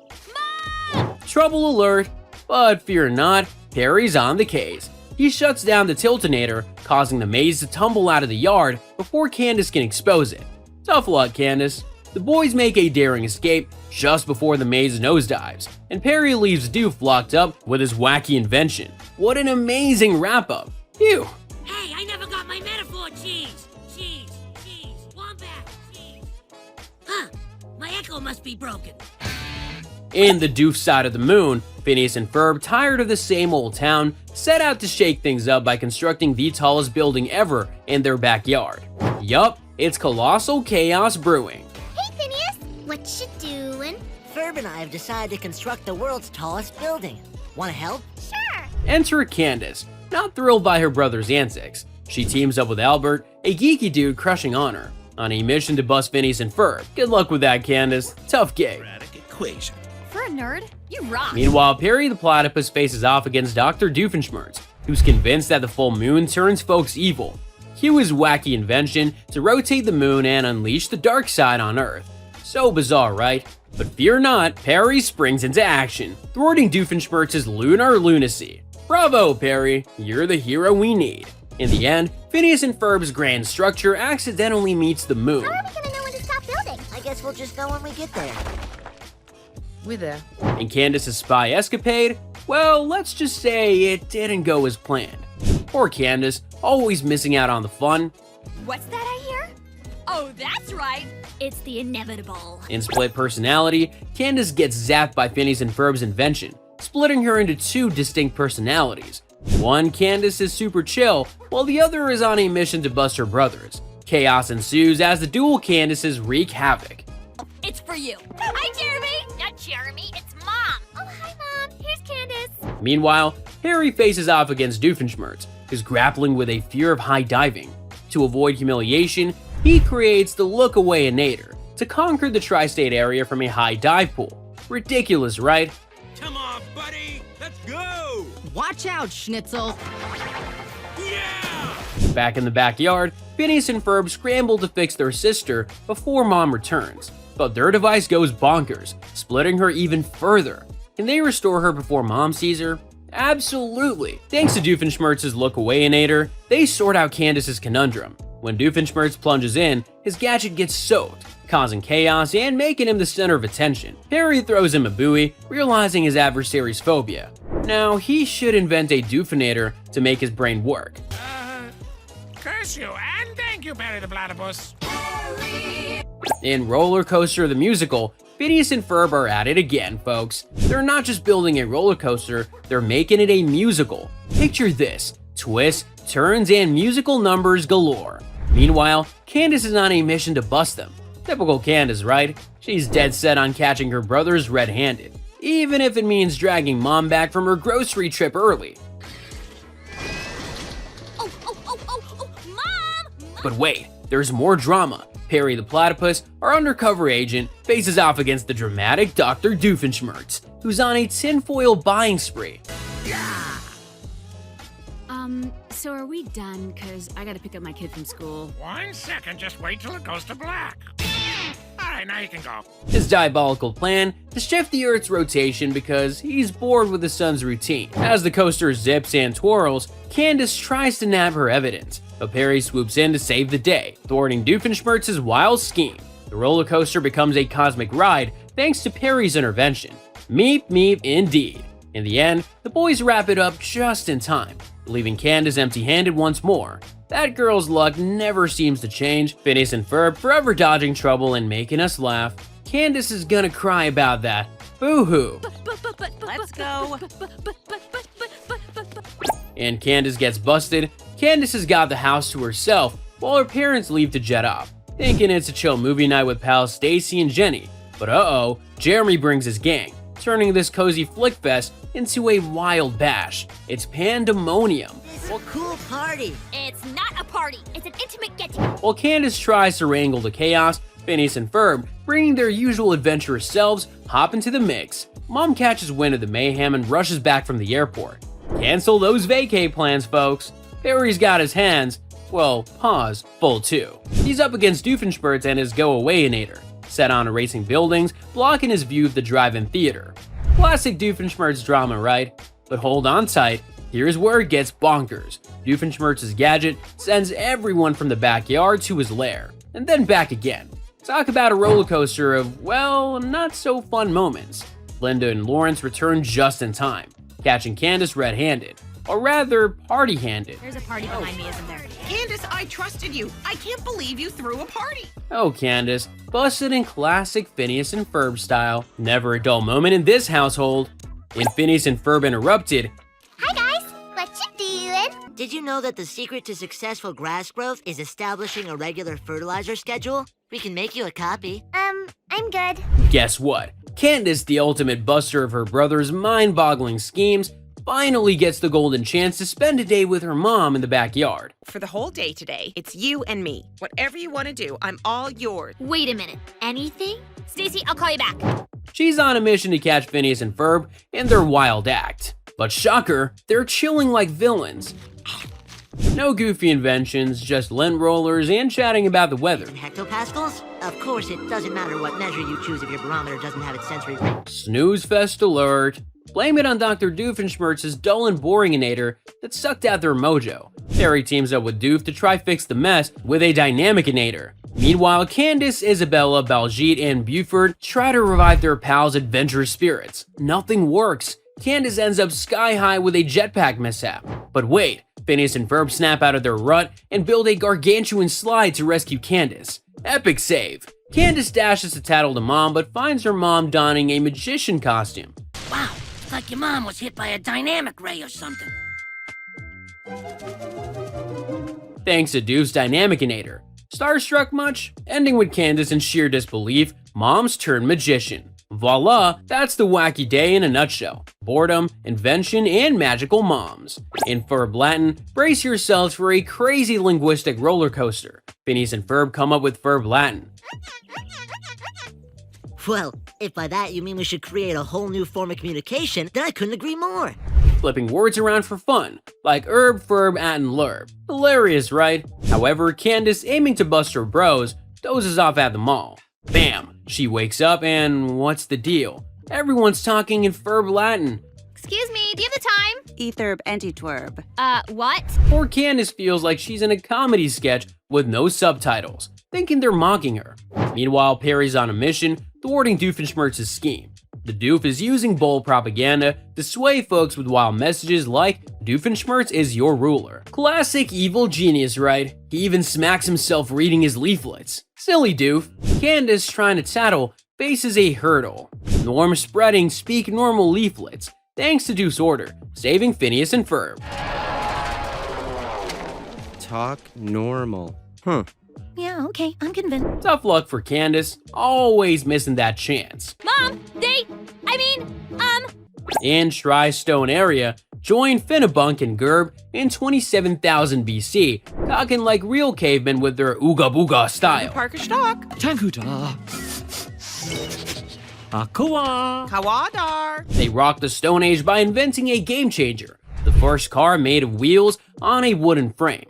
Mom! Trouble alert, but fear not, Perry's on the case. He shuts down the Tiltinator, causing the maze to tumble out of the yard before Candace can expose it. Tough luck, Candace. The boys make a daring escape just before the maze nosedives, and Perry leaves Doof locked up with his wacky invention. What an amazing wrap-up. Phew. Hey, I never got my metaphor, cheese. Wombat, cheese. Huh, my echo must be broken. In the Doof side of the moon, Phineas and Ferb, tired of the same old town, set out to shake things up by constructing the tallest building ever in their backyard. Yup, it's colossal chaos brewing. Hey, Phineas, what you doing? Ferb and I have decided to construct the world's tallest building. Want to help? Sure. Enter Candace, not thrilled by her brother's antics. She teams up with Albert, a geeky dude crushing on her, on a mission to bust Phineas and Ferb. Good luck with that, Candace. Tough gig. Equation. For a nerd, you rock. Meanwhile, Perry the Platypus faces off against Dr. Doofenshmirtz, who's convinced that the full moon turns folks evil. Cue his wacky invention to rotate the moon and unleash the dark side on Earth. So bizarre, right? But fear not, Perry springs into action, thwarting Doofenshmirtz's lunar lunacy. Bravo, Perry, you're the hero we need. In the end, Phineas and Ferb's grand structure accidentally meets the moon. How are we gonna know when to stop building? I guess we'll just know when we get there. We're there. In Candace's spy escapade, well, let's just say it didn't go as planned. Poor Candace, always missing out on the fun. What's that I hear? Oh, that's right. It's the inevitable. In split personality, Candace gets zapped by Phineas and Ferb's invention, splitting her into two distinct personalities. One, Candace, is super chill, while the other is on a mission to bust her brothers. Chaos ensues as the dual Candaces wreak havoc. It's for you. Hi, Jeremy. Not Jeremy, it's Mom. Oh, hi, Mom. Here's Candace. Meanwhile, Harry faces off against Doofenshmirtz, who's grappling with a fear of high diving. To avoid humiliation, he creates the look-away inator to conquer the tri-state area from a high dive pool. Ridiculous, right? Come on, buddy. Let's go. Watch out, Schnitzel. Yeah. Back in the backyard, Phineas and Ferb scramble to fix their sister before Mom returns. But their device goes bonkers, splitting her even further. Can they restore her before Mom sees her? Absolutely! Thanks to Doofenshmirtz's look-away inator, they sort out Candace's conundrum. When Doofenshmirtz plunges in, his gadget gets soaked, causing chaos and making him the center of attention. Perry throws him a buoy, realizing his adversary's phobia. Now, he should invent a Doofenator to make his brain work. Curse you, and thank you, Perry the Platypus. In Rollercoaster the Musical, Phineas and Ferb are at it again, folks. They're not just building a roller coaster, they're making it a musical. Picture this, twists, turns, and musical numbers galore. Meanwhile, Candace is on a mission to bust them. Typical Candace, right? She's dead set on catching her brothers red-handed, even if it means dragging Mom back from her grocery trip early. Mom! But wait, there's more drama. Perry the Platypus, our undercover agent, faces off against the dramatic Dr. Doofenshmirtz, who's on a tinfoil buying spree. So are we done? Cause I gotta pick up my kid from school. 1 second, just wait till it goes to black. Alright, now you can go. His diabolical plan to shift the Earth's rotation because he's bored with the sun's routine. As the coaster zips and twirls, Candace tries to nab her evidence, but Perry swoops in to save the day, thwarting Doofenshmirtz's wild scheme. The roller coaster becomes a cosmic ride thanks to Perry's intervention. Meep meep indeed. In the end, the boys wrap it up just in time, leaving Candace empty-handed once more. That girl's luck never seems to change. Phineas and Ferb forever dodging trouble and making us laugh. Candace is gonna cry about that. Boo-hoo. Let's go. And Candace gets busted. Candace has got the house to herself while her parents leave to jet off, thinking it's a chill movie night with pals Stacy and Jenny. But uh-oh, Jeremy brings his gang, turning this cozy flick fest into a wild bash. It's pandemonium. It's a cool party. It's not a party. It's an intimate get-together. While Candace tries to wrangle the chaos, Phineas and Ferb, bringing their usual adventurous selves, hop into the mix. Mom catches wind of the mayhem and rushes back from the airport. Cancel those vacay plans, folks. Perry's got his hands, well, paws, full too. He's up against Doofenshmirtz and his go-away inator, set on erasing buildings, blocking his view of the drive-in theater. Classic Doofenshmirtz drama, right? But hold on tight, here's where it gets bonkers. Doofenshmirtz's gadget sends everyone from the backyard to his lair, and then back again. Talk about a roller coaster of, well, not so fun moments. Linda and Lawrence return just in time, catching Candace red-handed, or rather, party-handed. There's a party behind me, isn't there? Candace, I trusted you. I can't believe you threw a party. Oh, Candace, busted in classic Phineas and Ferb style. Never a dull moment in this household. When Phineas and Ferb interrupted, Hi guys, what you doing? Did you know that the secret to successful grass growth is establishing a regular fertilizer schedule? We can make you a copy. I'm good. guess what? Candace, the ultimate buster of her brother's mind-boggling schemes, finally gets the golden chance to spend a day with her mom in the backyard. For the whole day today, it's you and me. Whatever you want to do, I'm all yours. Wait a minute. Anything? Stacy, I'll call you back. She's on a mission to catch Phineas and Ferb in their wild act. But shocker, they're chilling like villains. No goofy inventions, just lint rollers and chatting about the weather. Hectopascals? Of course, it doesn't matter what measure you choose if your barometer doesn't have its sensory ring. Snooze fest alert. Blame it on Dr. Doofenshmirtz's dull and boring inator that sucked out their mojo. Perry teams up with Doof to try fix the mess with a dynamic inator. Meanwhile, Candace, Isabella, Baljeet, and Buford try to revive their pals' adventurous spirits. Nothing works. Candace ends up sky high with a jetpack mishap. But wait, Phineas and Ferb snap out of their rut and build a gargantuan slide to rescue Candace. Epic save. Candace dashes to tattle to Mom, but finds her mom donning a magician costume. Wow, it's like your mom was hit by a dynamic ray or something. Thanks to Doof's dynamic inator. Starstruck much? Ending with Candace in sheer disbelief, Mom's turned magician. Voila, that's the wacky day in a nutshell. Boredom, invention, and magical moms. In Ferb Latin, brace yourselves for a crazy linguistic roller coaster. Phineas and Ferb come up with Ferb Latin. Well, if by that you mean we should create a whole new form of communication, then I couldn't agree more. Flipping words around for fun, like herb, ferb, and lurb. Hilarious, right? However, Candace, aiming to bust her bros, dozes off at them all. Bam! She wakes up and what's the deal? Everyone's talking in Ferb Latin. Excuse me, do you have the time? Etherb antitwerb. What? Poor Candace feels like she's in a comedy sketch with no subtitles, thinking they're mocking her. Meanwhile, Perry's on a mission, thwarting Doofenshmirtz's scheme. The Doof is using bold propaganda to sway folks with wild messages like, Doofenshmirtz is your ruler. Classic evil genius, right? He even smacks himself reading his leaflets. Silly Doof. Candace, trying to tattle, faces a hurdle. Norm spreading speak normal leaflets, thanks to Doof's order, saving Phineas and Ferb. Talk normal. Yeah, okay, I'm convinced. Tough luck for Candace, always missing that chance. Mom, In Tri-Stone area, join Finnebunk and Gerb in 27,000 BC, talking like real cavemen with their ooga booga style. Parkashtok. Tankuta. Akawa. Kawadar. They rocked the Stone Age by inventing a game changer, the first car made of wheels on a wooden frame.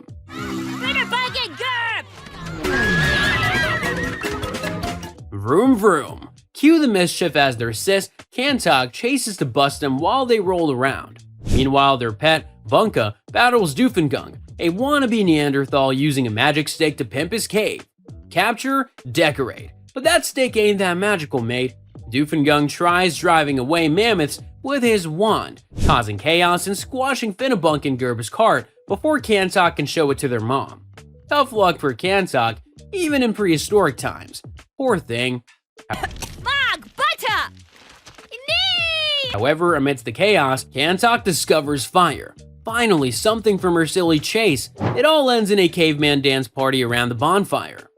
Vroom vroom. Cue the mischief as their sis, Cantok, chases to bust them while they roll around. Meanwhile, their pet, Bunka, battles Doofengung, a wannabe Neanderthal using a magic stick to pimp his cave. Capture, decorate. But that stick ain't that magical, mate. Doofengung tries driving away mammoths with his wand, causing chaos and squashing Finnebunk and Gerb's cart before Cantok can show it to their mom. Tough luck for Cantok, even in prehistoric times. Poor thing. butter! Nee! However, amidst the chaos, Cantok discovers fire. Finally, something from her silly chase. It all ends in a caveman dance party around the bonfire.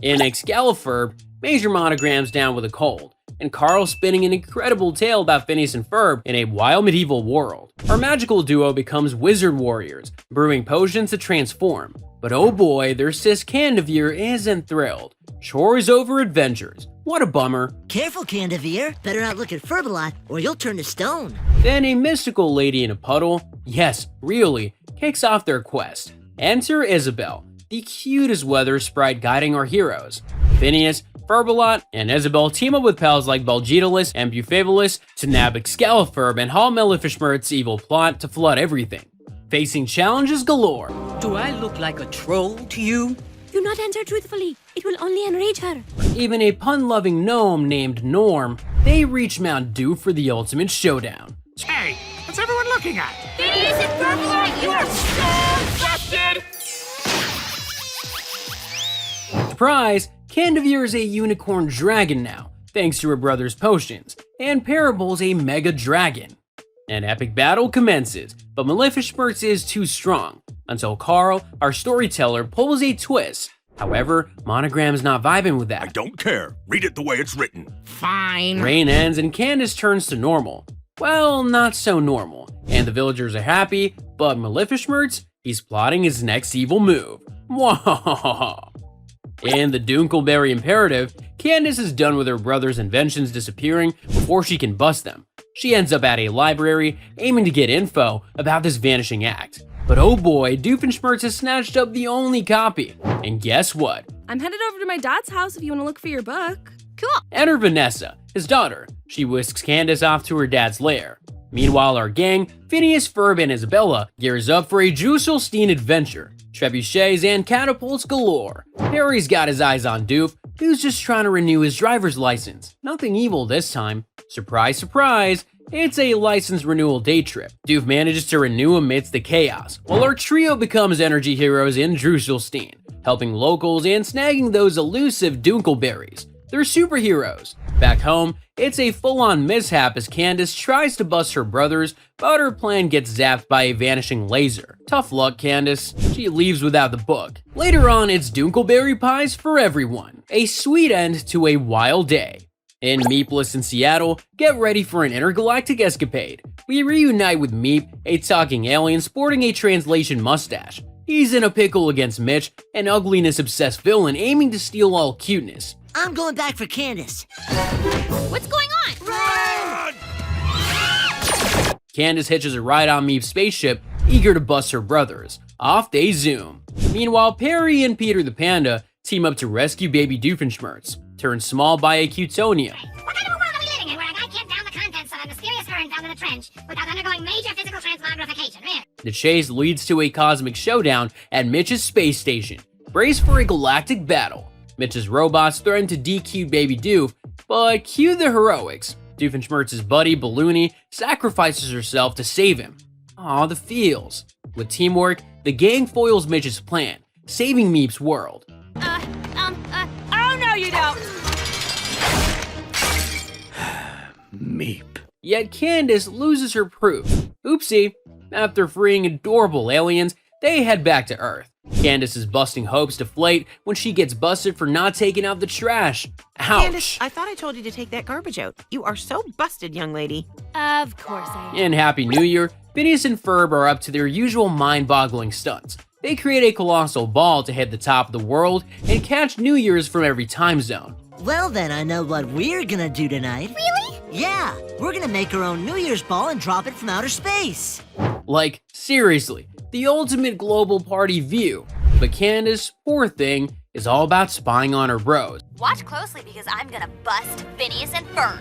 In Ferb, Major Monogram's down with a cold, and Carl spinning an incredible tale about Phineas and Ferb in a wild medieval world. Our magical duo becomes wizard warriors, brewing potions to transform. But oh boy, their sis Candace isn't thrilled. Chores over adventures. What a bummer. Careful, Candace. Better not look at Ferb a lot, or you'll turn to stone. Then a mystical lady in a puddle, yes, really, kicks off their quest. Enter Isabel, the cutest weather sprite guiding our heroes. Phineas, Ferb and Isabel team up with pals like Baltos and Bufabulous to nab Ferb and halt Maleficent's evil plot to flood everything. Facing challenges galore. Do I look like a troll to you? Do not answer truthfully. It will only enrage her. Even a pun-loving gnome named Norm, they reach Mount Doof for the ultimate showdown. Hey, what's everyone looking at? Phineas and Ferb, you are so busted! Surprise! Candace is a unicorn dragon now, thanks to her brother's potions, and Parable's a mega dragon. An epic battle commences, but Maleficent is too strong, until Carl, our storyteller, pulls a twist. However, Monogram's not vibing with that. I don't care. Read it the way it's written. Fine. Rain ends and Candace turns to normal. Well, not so normal, and the villagers are happy, but Maleficent, he's plotting his next evil move. Mwahaha. In the Dunkleberry Imperative, Candace is done with her brother's inventions disappearing before she can bust them. She ends up at a library, aiming to get info about this Vanishing Act. But oh boy, Doofenshmirtz has snatched up the only copy. And guess what? I'm headed over to my dad's house if you want to look for your book. Cool. Enter Vanessa, his daughter. She whisks Candace off to her dad's lair. Meanwhile, our gang, Phineas, Ferb, and Isabella, gears up for a Juselstein adventure. Trebuchets and catapults galore. Harry's got his eyes on Doof, who's just trying to renew his driver's license. Nothing evil this time. Surprise, surprise, it's a license renewal day trip. Doof manages to renew amidst the chaos, while our trio becomes energy heroes in Juselstein, helping locals and snagging those elusive Dunkleberries. They're superheroes. Back home, it's a full-on mishap as Candace tries to bust her brothers, but her plan gets zapped by a vanishing laser. Tough luck, Candace. She leaves without the book. Later on, it's Dunkleberry pies for everyone. A sweet end to a wild day. In Meepless in Seattle, get ready for an intergalactic escapade. We reunite with Meep, a talking alien sporting a translation mustache. He's in a pickle against Mitch, an ugliness-obsessed villain aiming to steal all cuteness. I'm going back for Candace. What's going on? Run! Candace hitches a ride on Meep's spaceship, eager to bust her brothers. Off they zoom. Meanwhile, Perry and Peter the Panda team up to rescue baby Doofenshmirtz, turned small by a Cutonia. What kind of a world are we living in where a guy can't down the contents of a mysterious urn down in the trench without undergoing major physical transmogrification? The chase leads to a cosmic showdown at Mitch's space station. Brace for a galactic battle. Mitch's robots threaten to DQ baby Doof, but cue the heroics. Doofenshmirtz's buddy, Balloony, sacrifices herself to save him. Aw, the feels. With teamwork, the gang foils Mitch's plan, saving Meep's world. Oh no you don't! Meep. Yet Candace loses her proof. Oopsie. After freeing adorable aliens, they head back to Earth. Candace's busting hopes deflate when she gets busted for not taking out the trash. Ouch. Candace, I thought I told you to take that garbage out. You are so busted, young lady. Of course I am. In Happy New Year, Phineas and Ferb are up to their usual mind-boggling stunts. They create a colossal ball to hit the top of the world and catch New Year's from every time zone. Well then, I know what we're gonna do tonight. Really? Yeah, we're gonna make our own New Year's ball and drop it from outer space. Like, seriously, the ultimate global party view. But Candace, poor thing, is all about spying on her bros. Watch closely because I'm gonna bust Phineas and Ferb.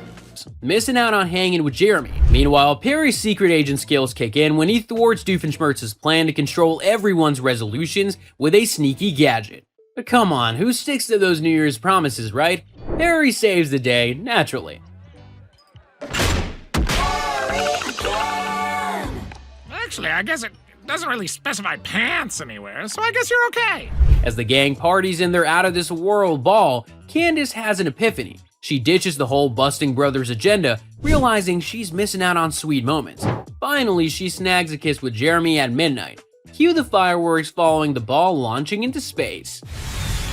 Missing out on hanging with Jeremy. Meanwhile, Perry's secret agent skills kick in when he thwarts Doofenshmirtz's plan to control everyone's resolutions with a sneaky gadget. But come on, who sticks to those New Year's promises, right? Perry saves the day, naturally. Actually, I guess it doesn't really specify pants anywhere, so I guess you're okay. As the gang parties in their out-of-this-world ball, Candace has an epiphany. She ditches the whole busting brothers agenda, realizing she's missing out on sweet moments. Finally, she snags a kiss with Jeremy at midnight. Cue the fireworks following the ball launching into space.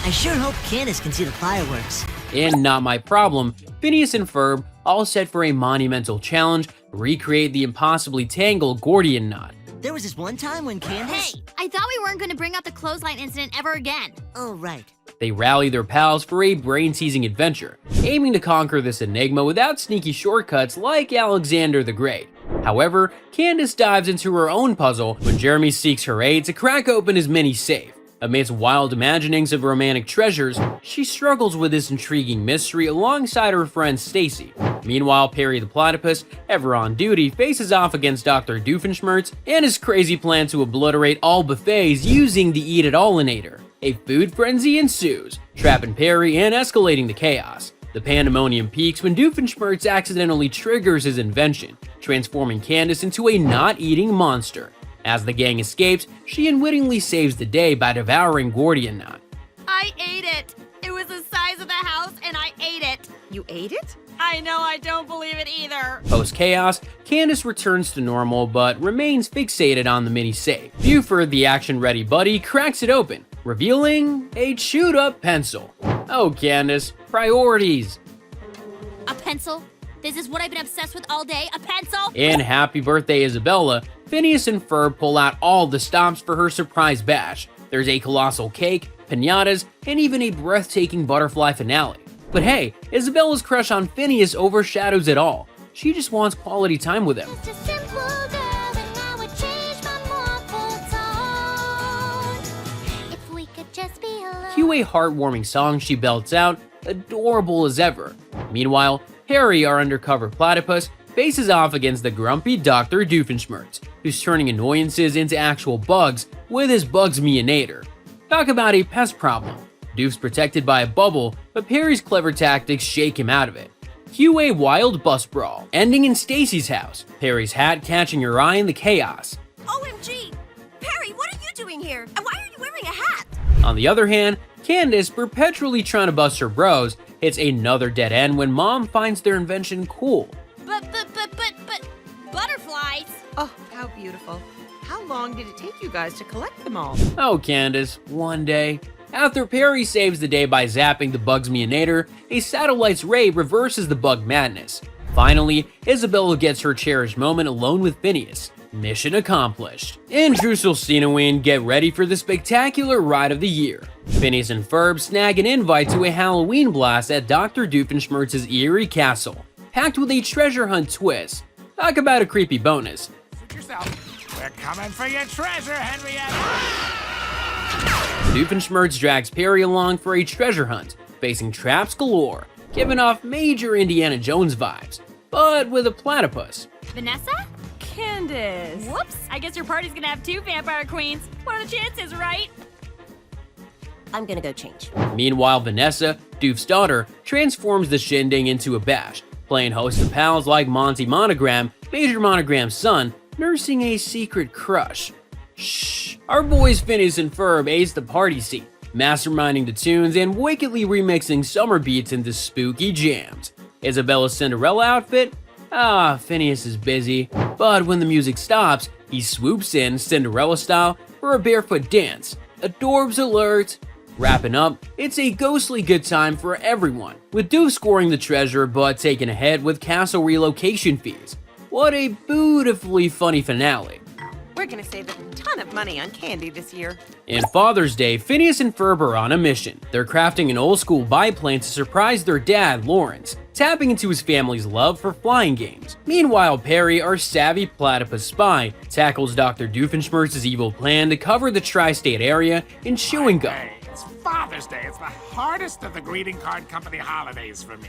I sure hope Candace can see the fireworks. And not my problem, Phineas and Ferb, all set for a monumental challenge, recreate the impossibly tangled Gordian knot. There was this one time when Candace... Hey, I thought we weren't going to bring up the clothesline incident ever again. Oh, right. They rally their pals for a brain-teasing adventure, aiming to conquer this enigma without sneaky shortcuts like Alexander the Great. However, Candace dives into her own puzzle when Jeremy seeks her aid to crack open his mini safe. Amidst wild imaginings of romantic treasures, she struggles with this intriguing mystery alongside her friend Stacy. Meanwhile, Perry the Platypus, ever on duty, faces off against Dr. Doofenshmirtz and his crazy plan to obliterate all buffets using the eat-it-all inator. A food frenzy ensues, trapping Perry and escalating the chaos. The pandemonium peaks when Doofenshmirtz accidentally triggers his invention, transforming Candace into a not-eating monster. As the gang escapes, she unwittingly saves the day by devouring Gordian knot. I ate it. It was the size of the house, and I ate it. You ate it? I know, I don't believe it either. Post-chaos, Candace returns to normal but remains fixated on the mini-safe. Buford, the action-ready buddy, cracks it open, revealing a chewed-up pencil. Oh, Candace, priorities. A pencil? This is what I've been obsessed with all day, a pencil? And happy birthday, Isabella, Phineas and Ferb pull out all the stops for her surprise bash. There's a colossal cake, piñatas, and even a breathtaking butterfly finale. But hey, Isabella's crush on Phineas overshadows it all. She just wants quality time with him. Cue a heartwarming song she belts out, adorable as ever. Meanwhile, Harry, our undercover platypus, faces off against the grumpy Dr. Doofenshmirtz, who's turning annoyances into actual bugs with his Bugs Me inator. Talk about a pest problem. Doof's protected by a bubble, but Perry's clever tactics shake him out of it. Cue a wild bus brawl, ending in Stacy's house, Perry's hat catching her eye in the chaos. OMG! Perry, what are you doing here? And why are you wearing a hat? On the other hand, Candace, perpetually trying to bust her bros, hits another dead end when Mom finds their invention cool. But butterflies? Oh, how beautiful. How long did it take you guys to collect them all? Oh, Candace, one day. After Perry saves the day by zapping the Bugs Me inator, a satellite's ray reverses the bug madness. Finally, Isabella gets her cherished moment alone with Phineas. Mission accomplished. In Drusselcinoween, get ready for the spectacular ride of the year. Phineas and Ferb snag an invite to a Halloween blast at Dr. Doofenshmirtz's eerie castle, packed with a treasure hunt twist. Talk about a creepy bonus. Suit yourself. We're coming for your treasure, Henrietta. Doofenshmirtz drags Perry along for a treasure hunt, facing traps galore, giving off major Indiana Jones vibes, but with a platypus. Vanessa? Candace. Whoops, I guess your party's gonna have two vampire queens. What are the chances, right? I'm gonna go change. Meanwhile, Vanessa, Doof's daughter, transforms the shindig into a bash, playing host to pals like Monty Monogram, Major Monogram's son, nursing a secret crush. Shh, our boys Phineas and Ferb ace the party scene, masterminding the tunes and wickedly remixing summer beats into spooky jams. Isabella's Cinderella outfit? Ah, Phineas is busy, but when the music stops, he swoops in Cinderella style for a barefoot dance. Adorbs alert! Wrapping up, it's a ghostly good time for everyone, with Doof scoring the treasure but taking a hit with castle relocation fees. What a beautifully funny finale. We're gonna save a ton of money on candy this year. In Father's Day, Phineas and Ferb are on a mission. They're crafting an old-school biplane to surprise their dad, Lawrence, tapping into his family's love for flying games. Meanwhile, Perry, our savvy platypus spy, tackles Dr. Doofenshmirtz's evil plan to cover the tri-state area in chewing gum. Hey, it's Father's Day. It's the hardest of the greeting card company holidays for me.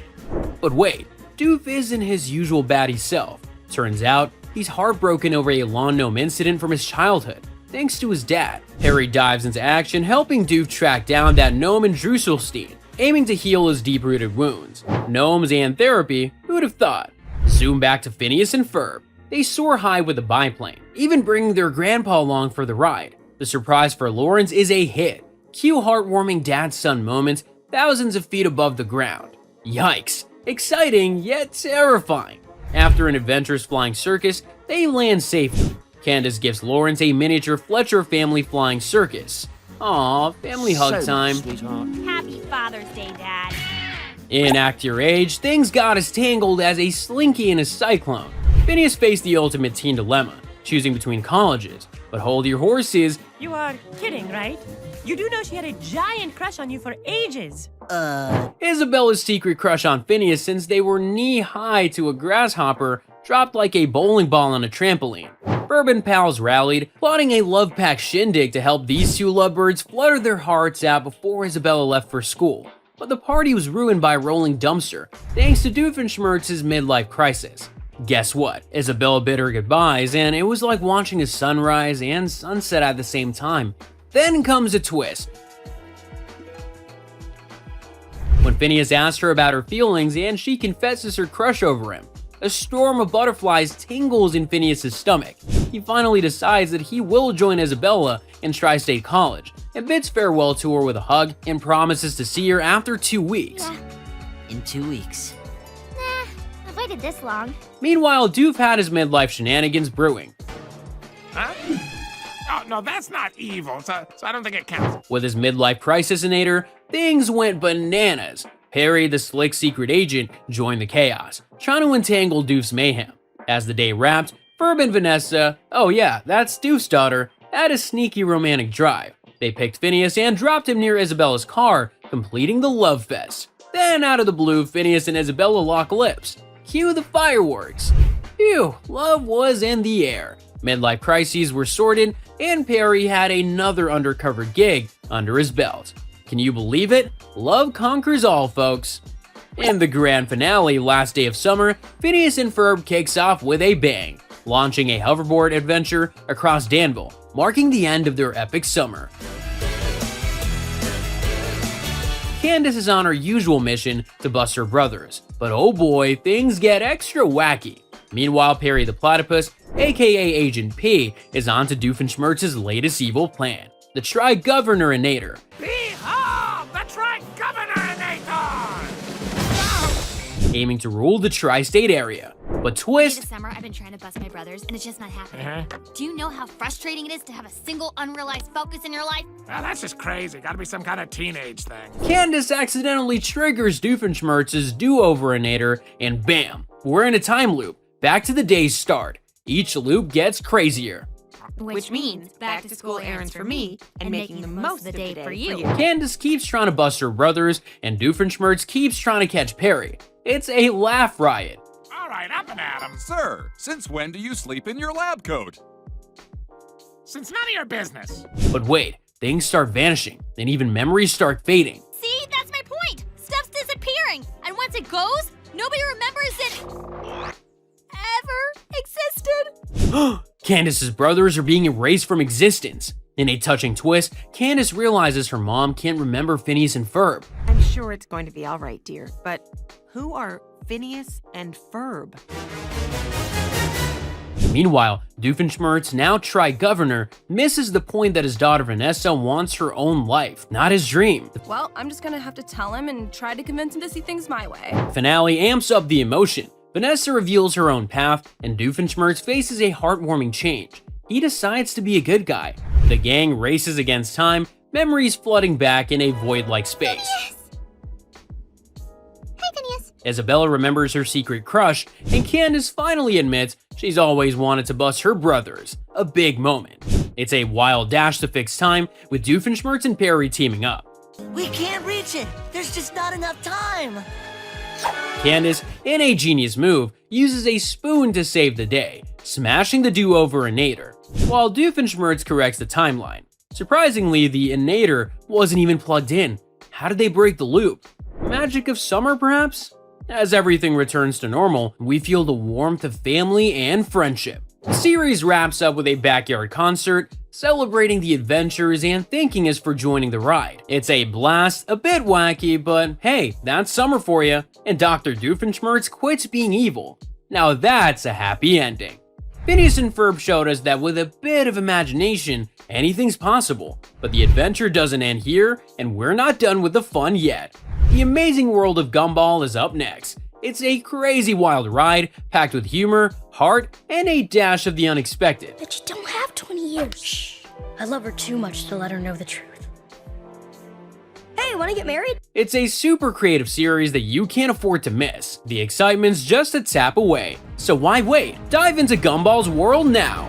But wait, Doof isn't his usual batty self. Turns out, he's heartbroken over a lawn gnome incident from his childhood, thanks to his dad. Perry dives into action, helping Doof track down that gnome in Drusselstein, aiming to heal his deep-rooted wounds. Gnomes and therapy, who'd have thought? Zoom back to Phineas and Ferb. They soar high with the biplane, even bringing their grandpa along for the ride. The surprise for Lawrence is a hit. Cue heartwarming dad-son moments thousands of feet above the ground. Yikes! Exciting, yet terrifying. After an adventurous flying circus, They land safely. Candace gives Lawrence a miniature Fletcher family flying circus. Aw, family hug time. Happy Father's Day, Dad. In Act Your Age, things got as tangled as a slinky and a cyclone. Phineas faced the ultimate teen dilemma, choosing between colleges. But hold your horses. You are kidding, right? You do know she had a giant crush on you for ages. Isabella's secret crush on Phineas since they were knee-high to a grasshopper dropped like a bowling ball on a trampoline. Ferb and pals rallied, plotting a love-packed shindig to help these two lovebirds flutter their hearts out before Isabella left for school. But the party was ruined by a rolling dumpster, thanks to Doofenshmirtz's midlife crisis. Guess what? Isabella bid her goodbyes, and it was like watching a sunrise and sunset at the same time. Then comes a twist. When Phineas asks her about her feelings and she confesses her crush over him, a storm of butterflies tingles in Phineas's stomach. He finally decides that he will join Isabella in Tri-State College, and bids farewell to her with a hug and promises to see her after 2 weeks. In 2 weeks. I've waited this long. Meanwhile, Doof had his midlife shenanigans brewing. Huh? Oh, no, that's not evil, so I don't think it counts. With his midlife crisis inator, things went bananas. Perry, the slick secret agent, joined the chaos, trying to entangle Doof's mayhem. As the day wrapped, Ferb and Vanessa, oh yeah, that's Doof's daughter, had a sneaky romantic drive. They picked Phineas and dropped him near Isabella's car, completing the love fest. Then, out of the blue, Phineas and Isabella lock lips. Cue the fireworks. Phew, love was in the air. Midlife crises were sorted, and Perry had another undercover gig under his belt. Can you believe it? Love conquers all, folks. In the grand finale, last day of summer, Phineas and Ferb kicks off with a bang, launching a hoverboard adventure across Danville, marking the end of their epic summer. Candace is on her usual mission to bust her brothers, but oh boy, things get extra wacky. Meanwhile, Perry the Platypus, aka Agent P, is on to Doofenshmirtz's latest evil plan, the Tri-Governor Inator. Behold, the Tri-Governor Inator! Aiming to rule the tri-state area. But twist... This summer, I've been trying to bust my brothers, and it's just not happening. Do you know how frustrating it is to have a single unrealized focus in your life? Well, that's just crazy. Gotta be some kind of teenage thing. Candace accidentally triggers Doofenshmirtz's do-over inator, and bam, we're in a time loop. Back to the day's start. Each loop gets crazier. Which means back to school errands for me and making the most of the day for you. Candace keeps trying to bust her brothers, and Doofenshmirtz keeps trying to catch Perry. It's a laugh riot. All right, up and at 'em. Sir, since when do you sleep in your lab coat? Since none of your business. But wait, things start vanishing, and even memories start fading. See, that's my point. Stuff's disappearing, and once it goes, nobody remembers it ever existed. Candace's brothers are being erased from existence. In a touching twist, Candace realizes her mom can't remember Phineas and Ferb. I'm sure it's going to be all right, dear, but who are Phineas and Ferb? Meanwhile, Doofenshmirtz, now Tri-Governor, misses the point that his daughter Vanessa wants her own life, not his dream. Well, I'm just gonna have to tell him and try to convince him to see things my way. The finale amps up the emotion. Vanessa reveals her own path, and Doofenshmirtz faces a heartwarming change. He decides to be a good guy. The gang races against time, memories flooding back in a void-like space. Hey, Phineas. Isabella remembers her secret crush, and Candace finally admits she's always wanted to bust her brothers. A big moment. It's a wild dash to fix time, with Doofenshmirtz and Perry teaming up. We can't reach it. There's just not enough time. Candace, in a genius move, uses a spoon to save the day, smashing the do-over inator, while Doofenshmirtz corrects the timeline. Surprisingly, the inator wasn't even plugged in. How did they break the loop? Magic of summer, perhaps? As everything returns to normal, we feel the warmth of family and friendship. The series wraps up with a backyard concert, celebrating the adventures and thanking us for joining the ride. It's a blast, a bit wacky, but hey, that's summer for you. And Dr. Doofenshmirtz quits being evil. Now that's a happy ending. Phineas and Ferb showed us that with a bit of imagination, anything's possible. But the adventure doesn't end here, and we're not done with the fun yet. The amazing world of Gumball is up next. It's a crazy wild ride, packed with humor, heart, and a dash of the unexpected. But you don't have 20 years. Shh. I love her too much to let her know the truth. Hey, wanna get married? It's a super creative series that you can't afford to miss. The excitement's just a tap away. So why wait? Dive into Gumball's world now!